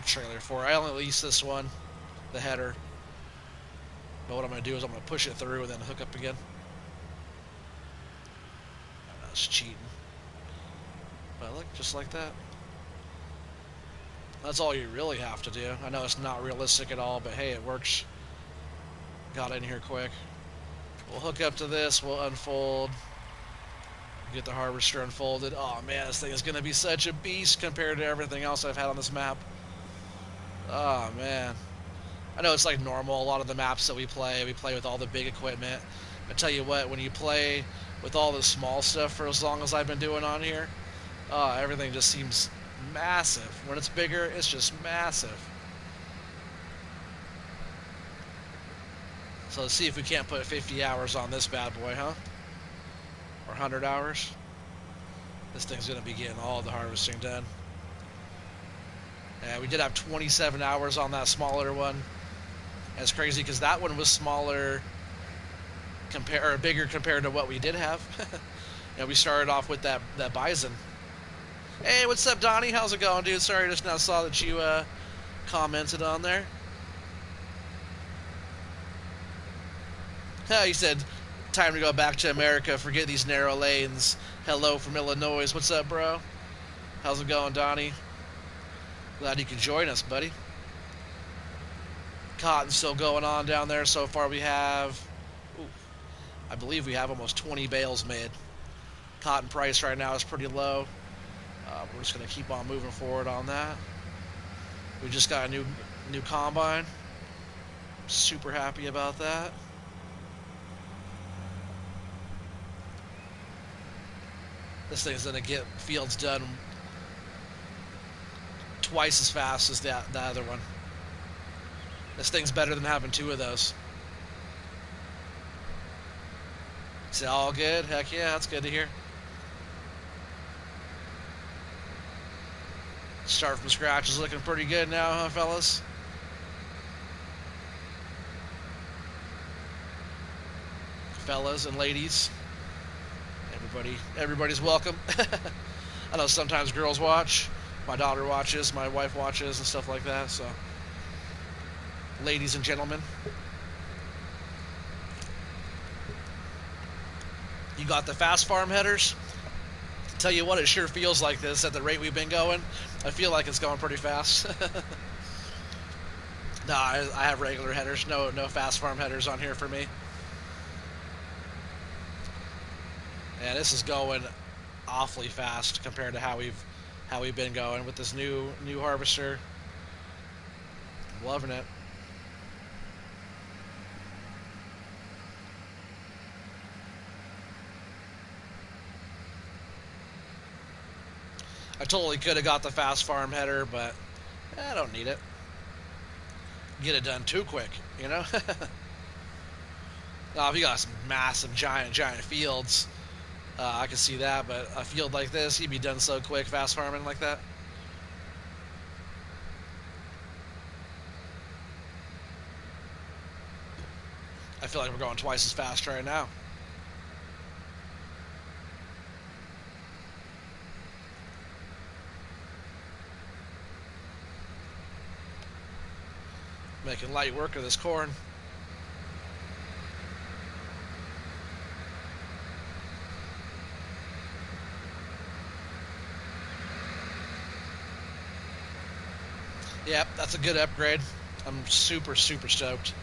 trailer for it. I only lease this one, the header. But what I'm going to do is I'm going to push it through and then hook up again. That's cheating. But look, just like that. That's all you really have to do. I know it's not realistic at all, but hey, it works. Got in here quick. We'll hook up to this, we'll unfold. Get the harvester unfolded. Oh man, this thing is going to be such a beast compared to everything else I've had on this map. Oh man. I know it's like normal, a lot of the maps that we play with all the big equipment. I tell you what, when you play with all the small stuff for as long as I've been doing on here, everything just seems massive. When it's bigger, it's just massive. So let's see if we can't put 50 hours on this bad boy, huh? Or 100 hours. This thing's going to be getting all the harvesting done. And we did have 27 hours on that smaller one. That's crazy because that one was smaller, or bigger compared to what we did have. And we started off with that bison. Hey, what's up, Donnie? How's it going, dude? Sorry, I just now saw that you commented on there. You said, time to go back to America, forget these narrow lanes. Hello from Illinois. What's up, bro? How's it going, Donnie? Glad you could join us, buddy. Cotton's still going on down there. So far we have, I believe we have almost 20 bales made. Cotton price right now is pretty low. We're just going to keep on moving forward on that. We just got a new combine. Super happy about that. This thing's going to get fields done twice as fast as the other one. This thing's better than having two of those. Is it all good? Heck yeah, that's good to hear. Start from scratch is looking pretty good now, huh, fellas? Fellas and ladies. Everybody's welcome. I know sometimes girls watch. My daughter watches, my wife watches, and stuff like that, so. Ladies and gentlemen. You got the fast farm headers? Tell you what, it sure feels like this at the rate we've been going. I feel like it's going pretty fast. No, I have regular headers. No fast farm headers on here for me. And this is going awfully fast compared to how we've been going with this new harvester. I'm loving it. I totally could have got the fast farm header, but I don't need it. Get it done too quick, you know? Now, if you got some massive, giant fields, I can see that, but a field like this, you'd be done so quick, fast farming like that. I feel like we're going twice as fast right now. Making light work of this corn. Yep, that's a good upgrade. I'm super, super stoked.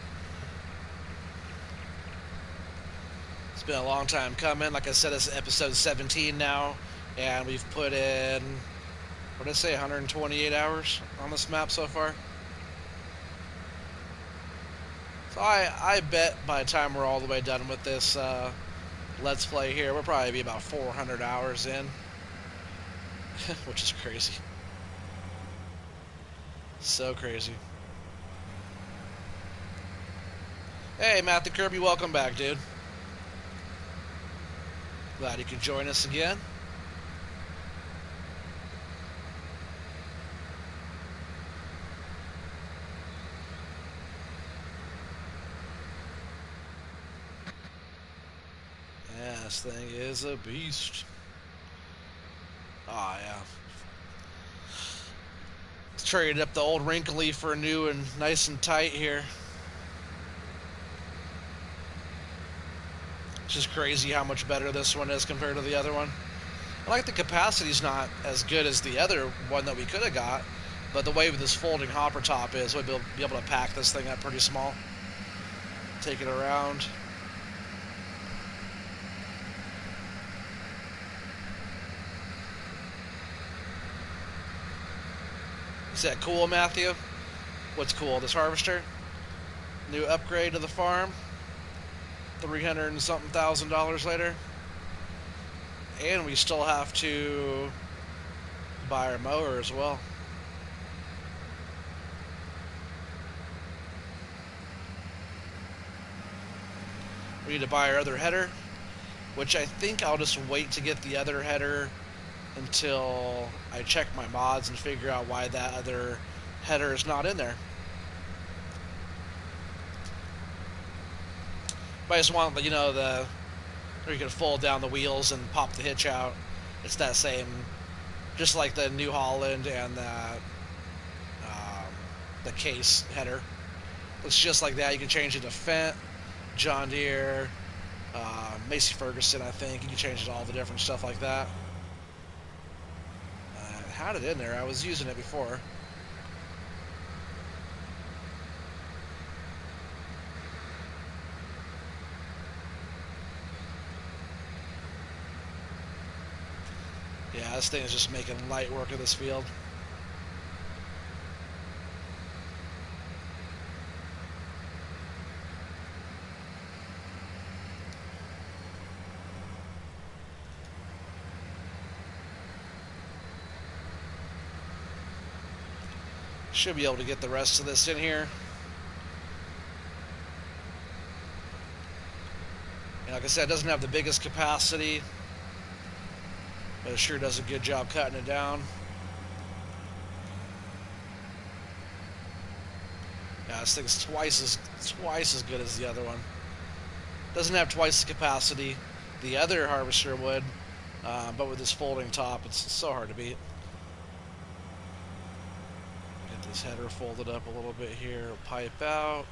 It's been a long time coming. Like I said, this is episode 17 now, and we've put in, what did I say, 128 hours on this map so far. So I bet by the time we're all the way done with this Let's Play here, we'll probably be about 400 hours in, which is crazy. So crazy. Hey, Matt the Kirby, welcome back, dude. Glad you could join us again. Yeah, this thing is a beast. Oh, yeah. Let's trade up the old wrinkly for new and nice and tight here. It's just crazy how much better this one is compared to the other one. I like the capacity's not as good as the other one that we could have got, but the way this folding hopper top is, we'll be able to pack this thing up pretty small. Take it around. Is that cool, Matthew? What's cool? This harvester? New upgrade to the farm? 300 and something $1,000 later? And we still have to buy our mower as well. We need to buy our other header, which I think I'll just wait to get the other header until I check my mods and figure out why that other header is not in there. But I just want, you know, where you can fold down the wheels and pop the hitch out. It's that same, just like the New Holland and the case header. It's just like that. You can change it to Fendt, John Deere, Macy Ferguson, I think. You can change it to all the different stuff like that. Had it in there. I was using it before. Yeah, this thing is just making light work of this field. Should be able to get the rest of this in here. And like I said, it doesn't have the biggest capacity, but it sure does a good job cutting it down. Yeah, this thing's twice as good as the other one. Doesn't have twice the capacity the other harvester would, but with this folding top, it's so hard to beat. Get this header folded up a little bit here, pipe out.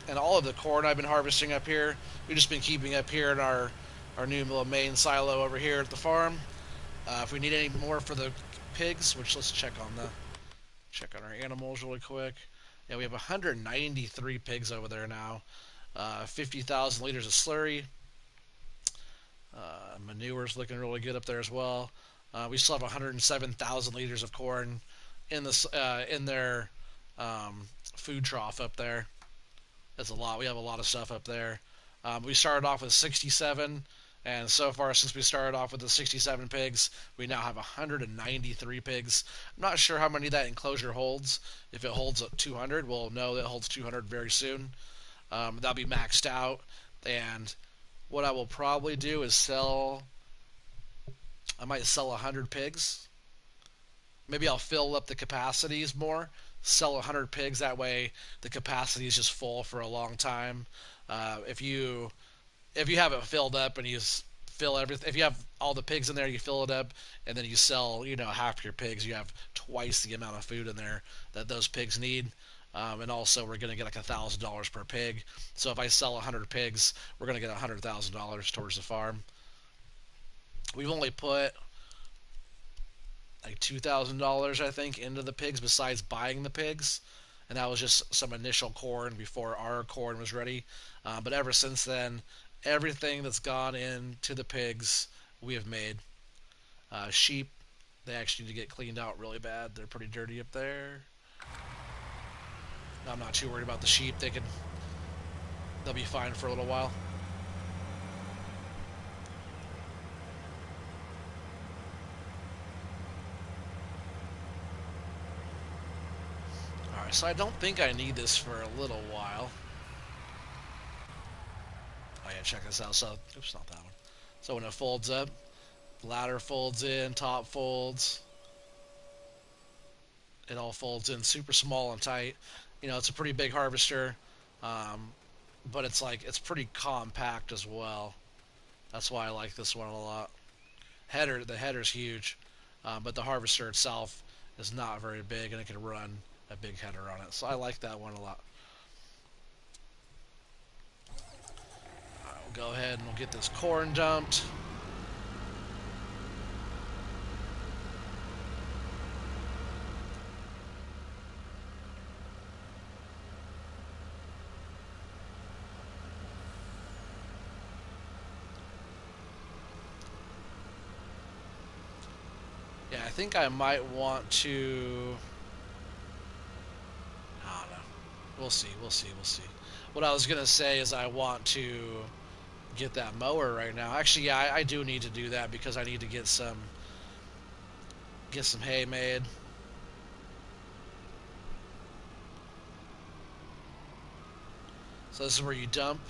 And all of the corn I've been harvesting up here, we've just been keeping up here in our new little main silo over here at the farm. If we need any more for the pigs, which let's check on our animals really quick. Yeah, we have 193 pigs over there now. 50,000 liters of slurry. Manure's looking really good up there as well. We still have 107,000 liters of corn in their food trough up there. That's a lot. We have a lot of stuff up there. We started off with 67, and so far since we started off with the 67 pigs, we now have 193 pigs. I'm not sure how many that enclosure holds. If it holds 200, we'll know that it holds 200 very soon. That'll be maxed out, and what I will probably do is I might sell 100 pigs, Maybe I'll fill up the capacities more, sell 100 pigs. That way, the capacity is just full for a long time. If you have it filled up and you fill everything, if you have all the pigs in there, you fill it up, and then you sell, half your pigs, you have twice the amount of food in there that those pigs need. And also, we're going to get like $1,000 per pig. So if I sell 100 pigs, we're going to get $100,000 towards the farm. We've only put like $2,000, I think, into the pigs besides buying the pigs, and that was just some initial corn before our corn was ready. But ever since then, everything that's gone into the pigs we have made. Sheep, they actually need to get cleaned out really bad. They're pretty dirty up there. I'm not too worried about the sheep. They'll be fine for a little while. Alright, so I don't think I need this for a little while. Oh yeah, check this out. So, oops, not that one. So when it folds up, ladder folds in, top folds. It all folds in super small and tight. It's a pretty big harvester, um, but it's pretty compact as well. That's why I like this one a lot. The header's huge, but the harvester itself is not very big, and it can run a big header on it. So I like that one a lot. All right, we'll go ahead and we'll get this corn dumped. Yeah, I think I might want to. I don't know. We'll see. We'll see. We'll see. What I was gonna say is I want to get that mower right now. Actually, yeah, I do need to do that because I need to get some hay made. So this is where you dump.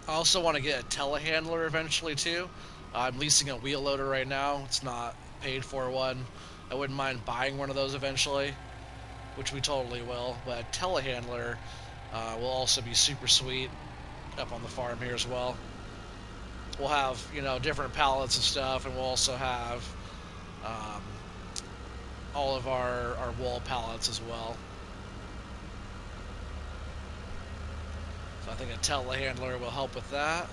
I also want to get a telehandler eventually too. I'm leasing a wheel loader right now. It's not paid for one. I wouldn't mind buying one of those eventually, which we totally will. But a telehandler will also be super sweet up on the farm here as well. We'll have different pallets and stuff, and we'll also have um, all of our wall pallets as well. So I think a telehandler will help with that.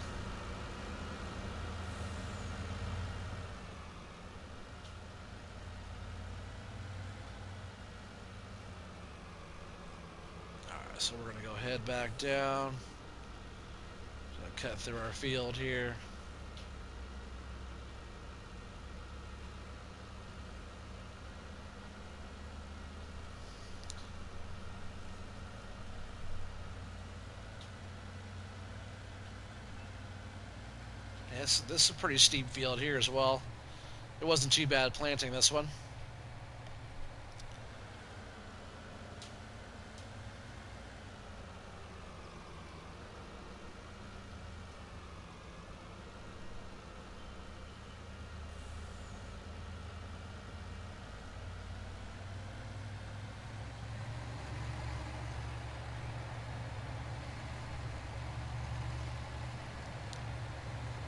Alright, so we're going to go head back down. Cut through our field here. This is a pretty steep field here as well. It wasn't too bad planting this one.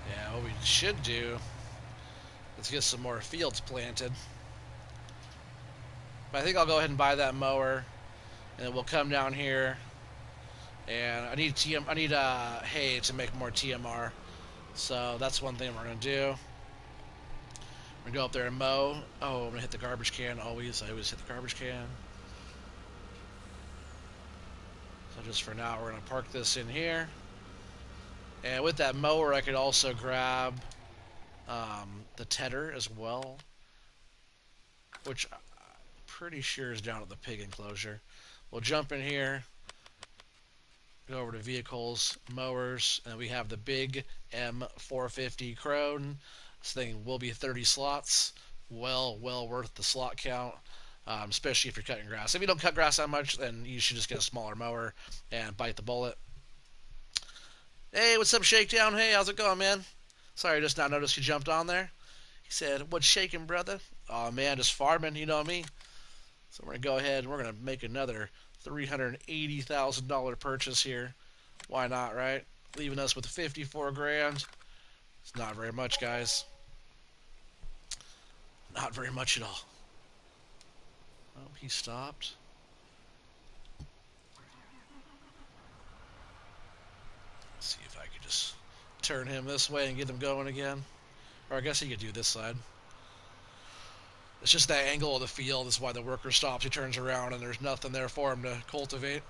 Yeah, what we should do is get some more fields planted. But I think I'll go ahead and buy that mower, and then we'll come down here. And I need hay to make more TMR. So that's one thing we're gonna do. We're gonna go up there and mow. Oh, I'm gonna hit the garbage can always. I always hit the garbage can. So just for now, we're gonna park this in here. And with that mower, I could also grab the tedder as well, which I'm pretty sure is down at the pig enclosure. We'll jump in here, go over to vehicles, mowers, and we have the big M450 Crone. This thing will be 30 slots. Well worth the slot count, especially if you're cutting grass. If you don't cut grass that much, then you should just get a smaller mower and bite the bullet. Hey, what's up, Shakedown? Hey, how's it going, man? Sorry, I just now noticed you jumped on there. He said, "What's shaking, brother?" "Oh man, just farming, you know me." So we're gonna go ahead and we're gonna make another $380,000 purchase here. Why not, right? Leaving us with 54 grand. It's not very much, guys. Not very much at all. Oh, he stopped. Let's see if I could just turn him this way and get him going again. Or I guess he could do this side. It's just that angle of the field is why the worker stops. He turns around and there's nothing there for him to cultivate.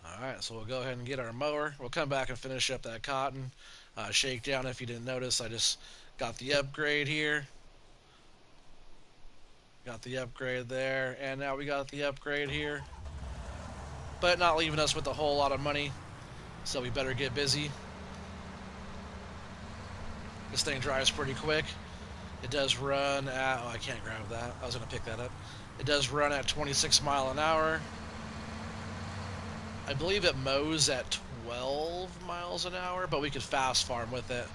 Alright, so we'll go ahead and get our mower. We'll come back and finish up that cotton. Shakedown, if you didn't notice, I just got the upgrade here. Got the upgrade there, and now we got the upgrade here. But not leaving us with a whole lot of money, so we better get busy. This thing drives pretty quick. It does run at... oh, I can't grab that. I was going to pick that up. It does run at 26 miles an hour. I believe it mows at 12 miles an hour, but we could fast farm with it,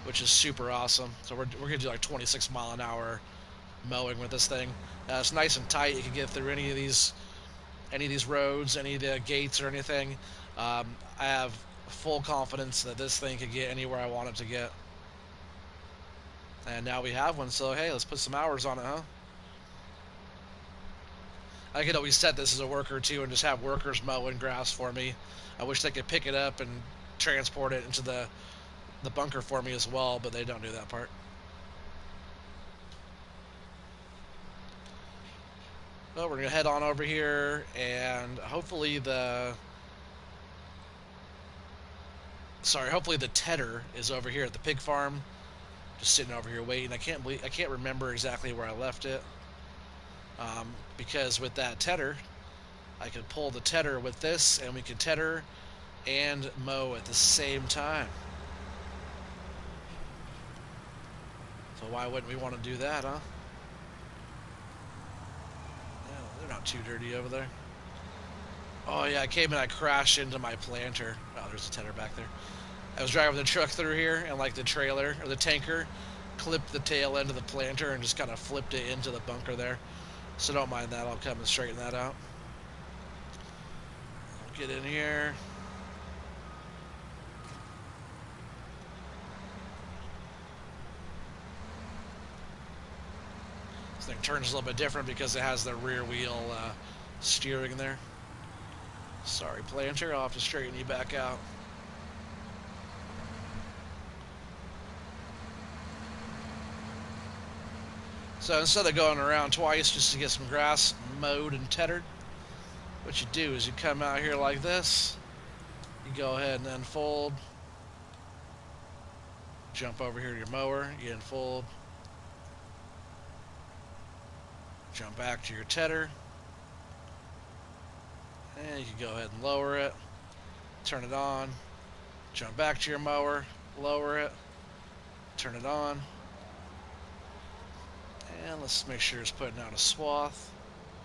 which is super awesome. So we're going to do like 26 mile an hour mowing with this thing. It's nice and tight. You can get through any of these roads, any of the gates or anything. I have full confidence that this thing could get anywhere I want it to get. And now we have one, so hey, let's put some hours on it, huh? I could always set this as a worker too and just have workers mowing grass for me. I wish they could pick it up and transport it into the bunker for me as well, but they don't do that part. Well, we're going to head on over here, and hopefully the tedder is over here at the pig farm, just sitting over here waiting. I can't remember exactly where I left it, because with that tedder, I could pull the tedder with this, and we could tedder and mow at the same time. So why wouldn't we want to do that, huh? They're not too dirty over there. Oh yeah, I came and I crashed into my planter. Oh, there's a tedder back there. I was driving the truck through here, and like the trailer or the tanker clipped the tail end of the planter and just kind of flipped it into the bunker there. So don't mind that. I'll come and straighten that out. I'll get in here. This thing turns a little bit different because it has the rear wheel steering there. Sorry, planter. I'll have to straighten you back out. So instead of going around twice just to get some grass mowed and teddered, what you do is you come out here like this, you go ahead and unfold, jump over here to your mower, you unfold, jump back to your tedder, and you can go ahead and lower it, turn it on, jump back to your mower, lower it, turn it on, and let's make sure it's putting out a swath,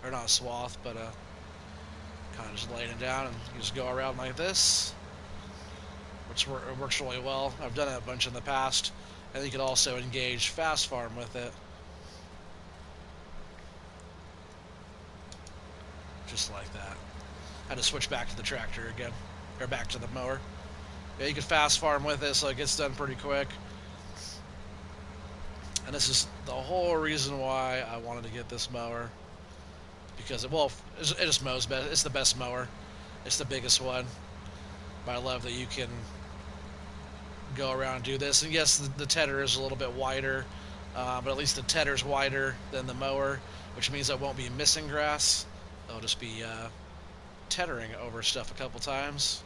or not a swath, but kind of just laying it down, and you just go around like this, which works really well. I've done it a bunch in the past, and you can also engage fast farm with it, just like that. I had to switch back to the tractor again, or back to the mower. Yeah, you can fast farm with it, so it gets done pretty quick. And this is the whole reason why I wanted to get this mower, because it just mows best. It's the best mower. It's the biggest one. But I love that you can go around and do this. And yes, the tedder is a little bit wider, but at least the tedder's wider than the mower, which means I won't be missing grass. I'll just be teddering over stuff a couple times.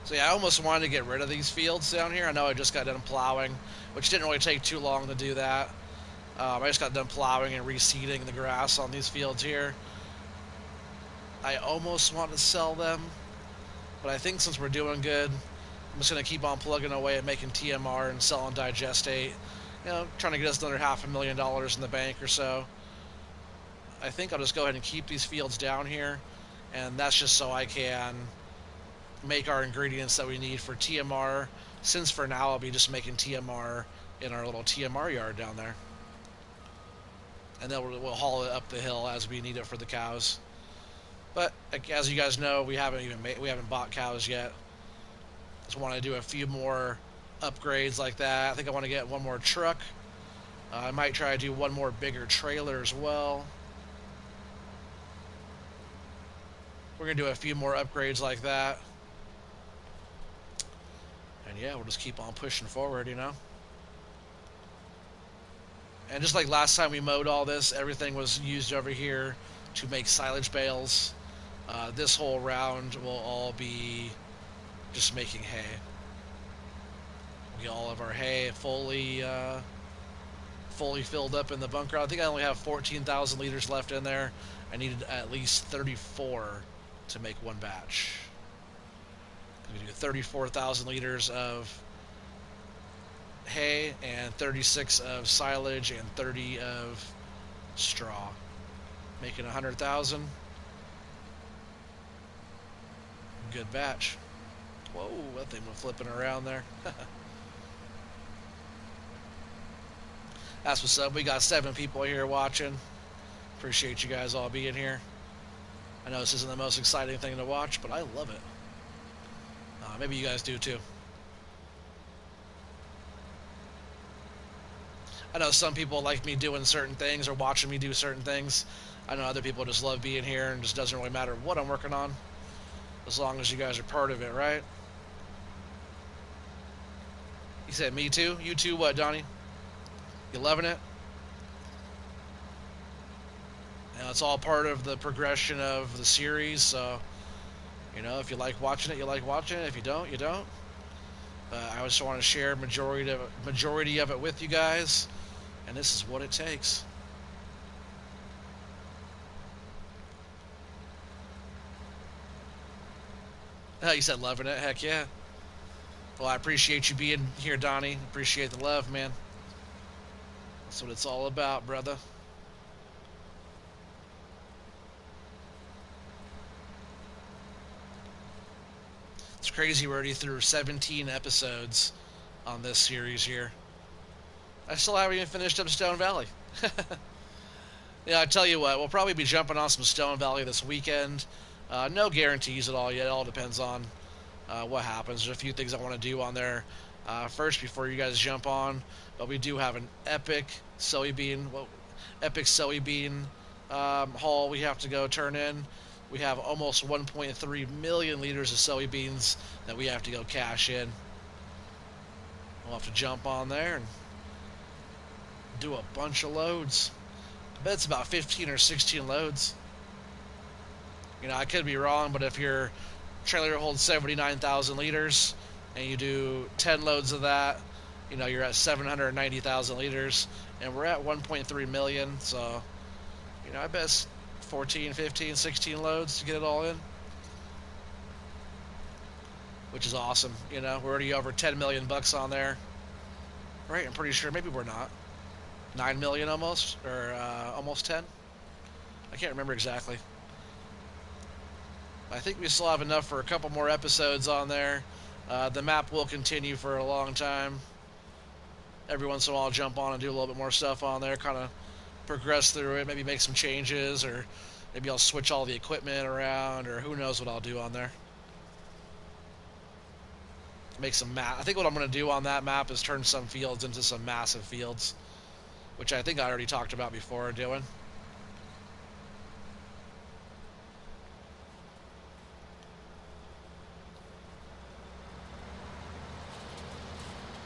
So yeah, I almost wanted to get rid of these fields down here. I know I just got done plowing, which didn't really take too long to do that. I just got done plowing and reseeding the grass on these fields here. I almost want to sell them, but I think since we're doing good, I'm just going to keep on plugging away at making TMR and selling digestate. You know, trying to get us another $500,000 in the bank or so. I think I'll just go ahead and keep these fields down here, and that's just so I can make our ingredients that we need for TMR, since for now I'll be just making TMR in our little TMR yard down there. And then we'll haul it up the hill as we need it for the cows. But as you guys know, we haven't bought cows yet. Just want to do a few more upgrades like that. I think I want to get one more truck. I might try to do one more bigger trailer as well. We're going to do a few more upgrades like that. And yeah, we'll just keep on pushing forward, you know? And just like last time we mowed all this, everything was used over here to make silage bales. This whole round will all be just making hay. We get all of our hay fully filled up in the bunker. I think I only have 14,000 liters left in there. I needed at least 34 to make one batch. We do 34,000 liters of hay and 36 of silage and 30 of straw, making 100,000. Good batch. Whoa, that thing went flipping around there. That's what's up. We got 7 people here watching. Appreciate you guys all being here. I know this isn't the most exciting thing to watch, but I love it. Maybe you guys do too. I know some people like me doing certain things or watching me do certain things. I know other people just love being here and just doesn't really matter what I'm working on, as long as you guys are part of it, right? You said me too? You too what, Donnie? You loving it? You know, it's all part of the progression of the series, so, you know, if you like watching it, you like watching it. If you don't, you don't. I just want to share majority of it with you guys, and this is what it takes. Oh, you said loving it? Heck yeah. Well, I appreciate you being here, Donnie. Appreciate the love, man. That's what it's all about, brother. It's crazy we're already through 17 episodes on this series here. I still haven't even finished up Stone Valley. Yeah, I tell you what, we'll probably be jumping on some Stone Valley this weekend. No guarantees at all yet. It all depends on what happens. There's a few things I want to do on there first before you guys jump on. But we do have an epic soybean haul we have to go turn in. We have almost 1.3 million liters of soybeans that we have to go cash in. We'll have to jump on there and do a bunch of loads. I bet it's about 15 or 16 loads. You know, I could be wrong, but if your trailer holds 79,000 liters and you do 10 loads of that, you know, you're at 790,000 liters, and we're at 1.3 million, so, you know, I bet it's 14, 15, 16 loads to get it all in, which is awesome. You know, we're already over 10 million bucks on there, right? I'm pretty sure. Maybe we're not. 9 million almost, or almost 10. I can't remember exactly. I think we still have enough for a couple more episodes on there. The map will continue for a long time. Every once in a while I'll jump on and do a little bit more stuff on there, kind of progress through it, maybe make some changes, or maybe I'll switch all the equipment around, or who knows what I'll do on there. Make some map. I think what I'm going to do on that map is turn some fields into some massive fields, which I think I already talked about before doing.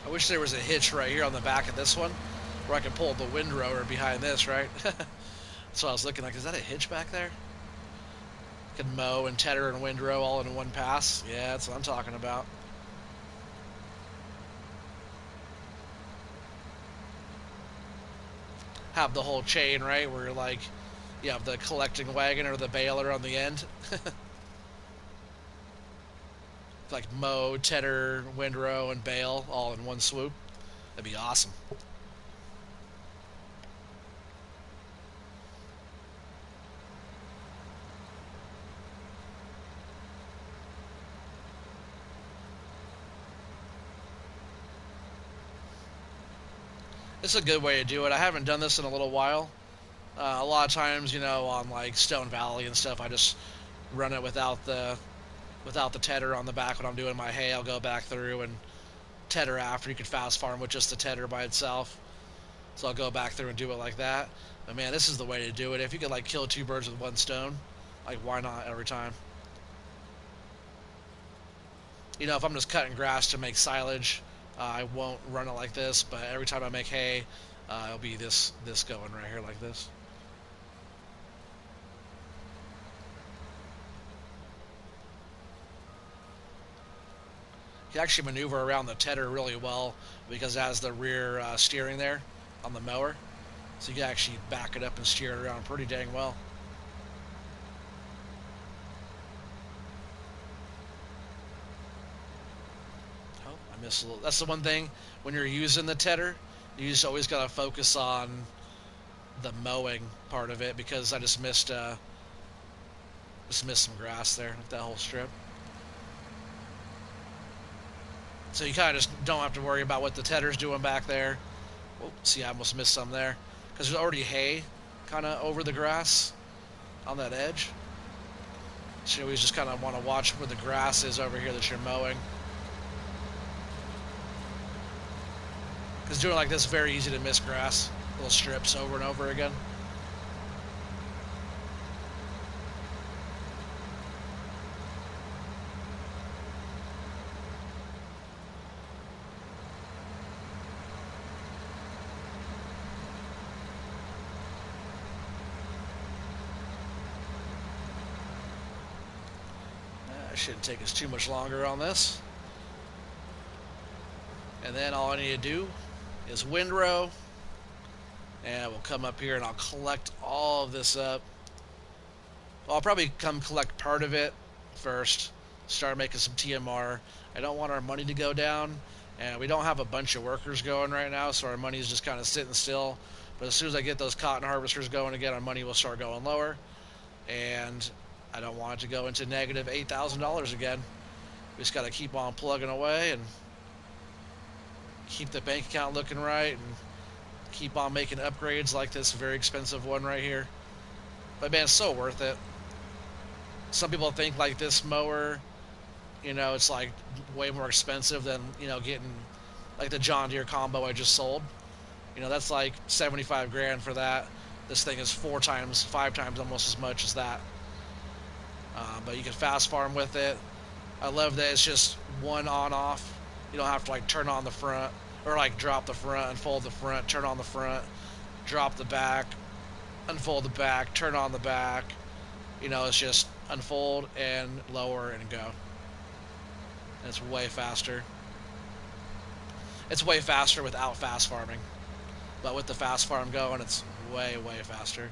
I wish there was a hitch right here on the back of this one, where I could pull the windrower behind this, right? That's what I was looking like. Is that a hitch back there? I could mow and tedder and windrow all in one pass. Yeah, that's what I'm talking about. Have the whole chain, right? Where like you have the collecting wagon or the baler on the end. Like mow, tedder, windrow, and bale all in one swoop. That'd be awesome. It's a good way to do it. I haven't done this in a little while. A lot of times, you know, on like Stone Valley and stuff, I just run it without the tedder on the back when I'm doing my hay. I'll go back through and tedder after. You can fast farm with just the tedder by itself. So I'll go back through and do it like that. But man, this is the way to do it. If you could like kill two birds with one stone, like why not every time? You know, if I'm just cutting grass to make silage, I won't run it like this. But every time I make hay, it'll be this going right here like this. You can actually maneuver around the tedder really well because it has the rear steering there on the mower. So you can actually back it up and steer it around pretty dang well. Oh, I missed a little. That's the one thing when you're using the tedder, you just always gotta focus on the mowing part of it because I just missed some grass there, like that whole strip. So you kind of just don't have to worry about what the tedder's doing back there. Oh, see, I almost missed some there because there's already hay kind of over the grass on that edge. So you always just kind of want to watch where the grass is over here that you're mowing. Because doing like this is very easy to miss grass. Little strips over and over again. Shouldn't take us too much longer on this. And then all I need to do is windrow. And we'll come up here and I'll collect all of this up. Well, I'll probably come collect part of it first. Start making some TMR. I don't want our money to go down. And we don't have a bunch of workers going right now, so our money is just kind of sitting still. But as soon as I get those cotton harvesters going again, our money will start going lower. And I don't want it to go into negative $8,000 again. We just got to keep on plugging away and keep the bank account looking right and keep on making upgrades like this very expensive one right here. But man, it's so worth it. Some people think like this mower, you know, it's like way more expensive than, you know, getting like the John Deere combo I just sold. You know, that's like 75 grand for that. This thing is 4 times, 5 times almost as much as that. But you can fast farm with it. I love that it's just one on off. You don't have to like turn on the front or like drop the front, unfold the front, turn on the front, drop the back, unfold the back, turn on the back. You know, it's just unfold and lower and go. And it's way faster. It's way faster without fast farming. But with the fast farm going, it's way, way faster.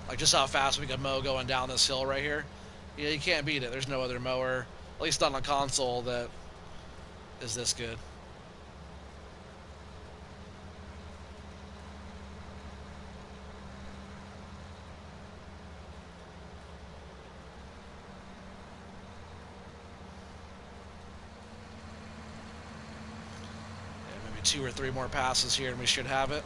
Like just how fast we can mow going down this hill right here. Yeah, you can't beat it. There's no other mower, at least on a console, that is this good. Yeah, maybe 2 or 3 more passes here and we should have it.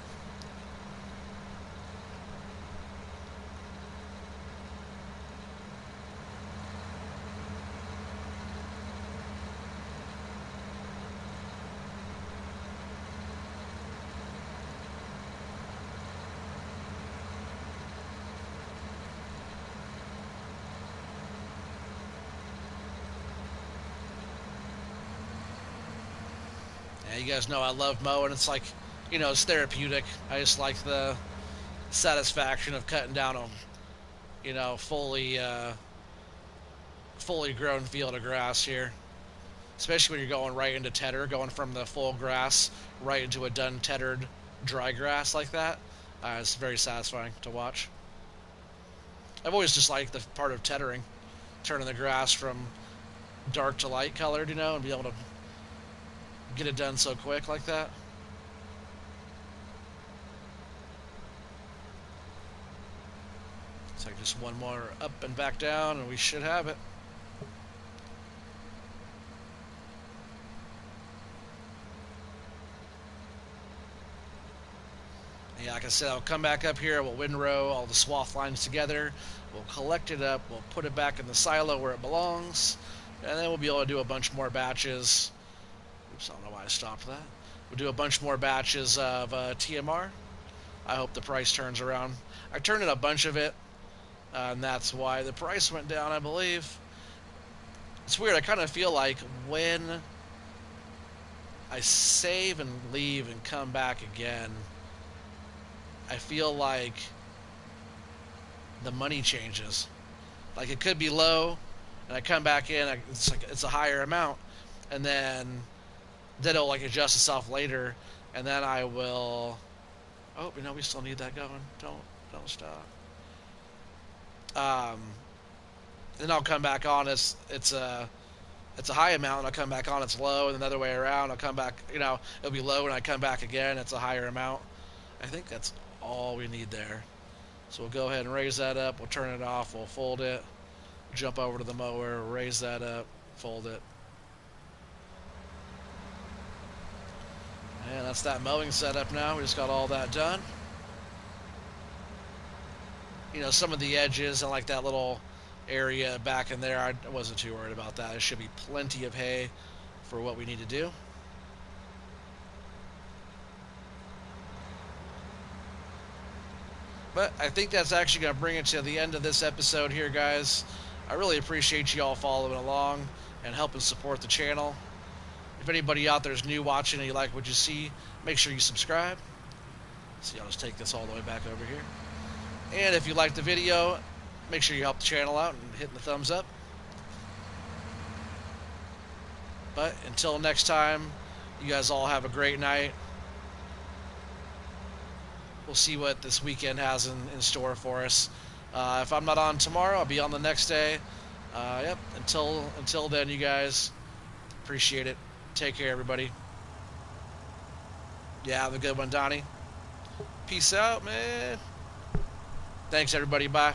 Yeah, you guys know I love mowing. It's like, you know, it's therapeutic. I just like the satisfaction of cutting down a, you know, fully grown field of grass here. Especially when you're going right into tedder, going from the full grass right into a done teddered dry grass like that. It's very satisfying to watch. I've always just liked the part of tethering, turning the grass from dark to light colored, you know, and be able to get it done so quick like that. It's like just one more up and back down, and we should have it. like I said, I'll come back up here, we'll windrow all the swath lines together, we'll collect it up, we'll put it back in the silo where it belongs, and then we'll be able to do a bunch more batches. Oops, I don't know why I stopped that. We'll do a bunch more batches of TMR. I hope the price turns around. I turned in a bunch of it, and that's why the price went down, I believe. It's weird, I kind of feel like when I save and leave and come back again, I feel like the money changes. Like it could be low, and I come back in, it's a higher amount, and then it'll like adjust itself later, and then I will. Oh, we still need that going. Don't stop. Then I'll come back on. It's a high amount, and I'll come back on. It's low, and the other way around. I'll come back. It'll be low, and I come back again. It's a higher amount. I think that's all we need there. So we'll go ahead and raise that up. We'll turn it off. We'll fold it. Jump over to the mower. Raise that up. Fold it. And that's that mowing setup now. We just got all that done. Some of the edges and like that little area back in there, I wasn't too worried about that. There should be plenty of hay for what we need to do. But I think that's actually going to bring it to the end of this episode here, guys. I really appreciate you all following along and helping support the channel. If anybody out there is new watching and you like what you see, make sure you subscribe. See, I'll just take this all the way back over here. And if you like the video, make sure you help the channel out and hitting the thumbs up. But until next time, you guys all have a great night. We'll see what this weekend has in store for us. If I'm not on tomorrow, I'll be on the next day. Yep. Until then, you guys, appreciate it. Take care, everybody. Yeah, have a good one, Donnie. Peace out, man. Thanks, everybody. Bye.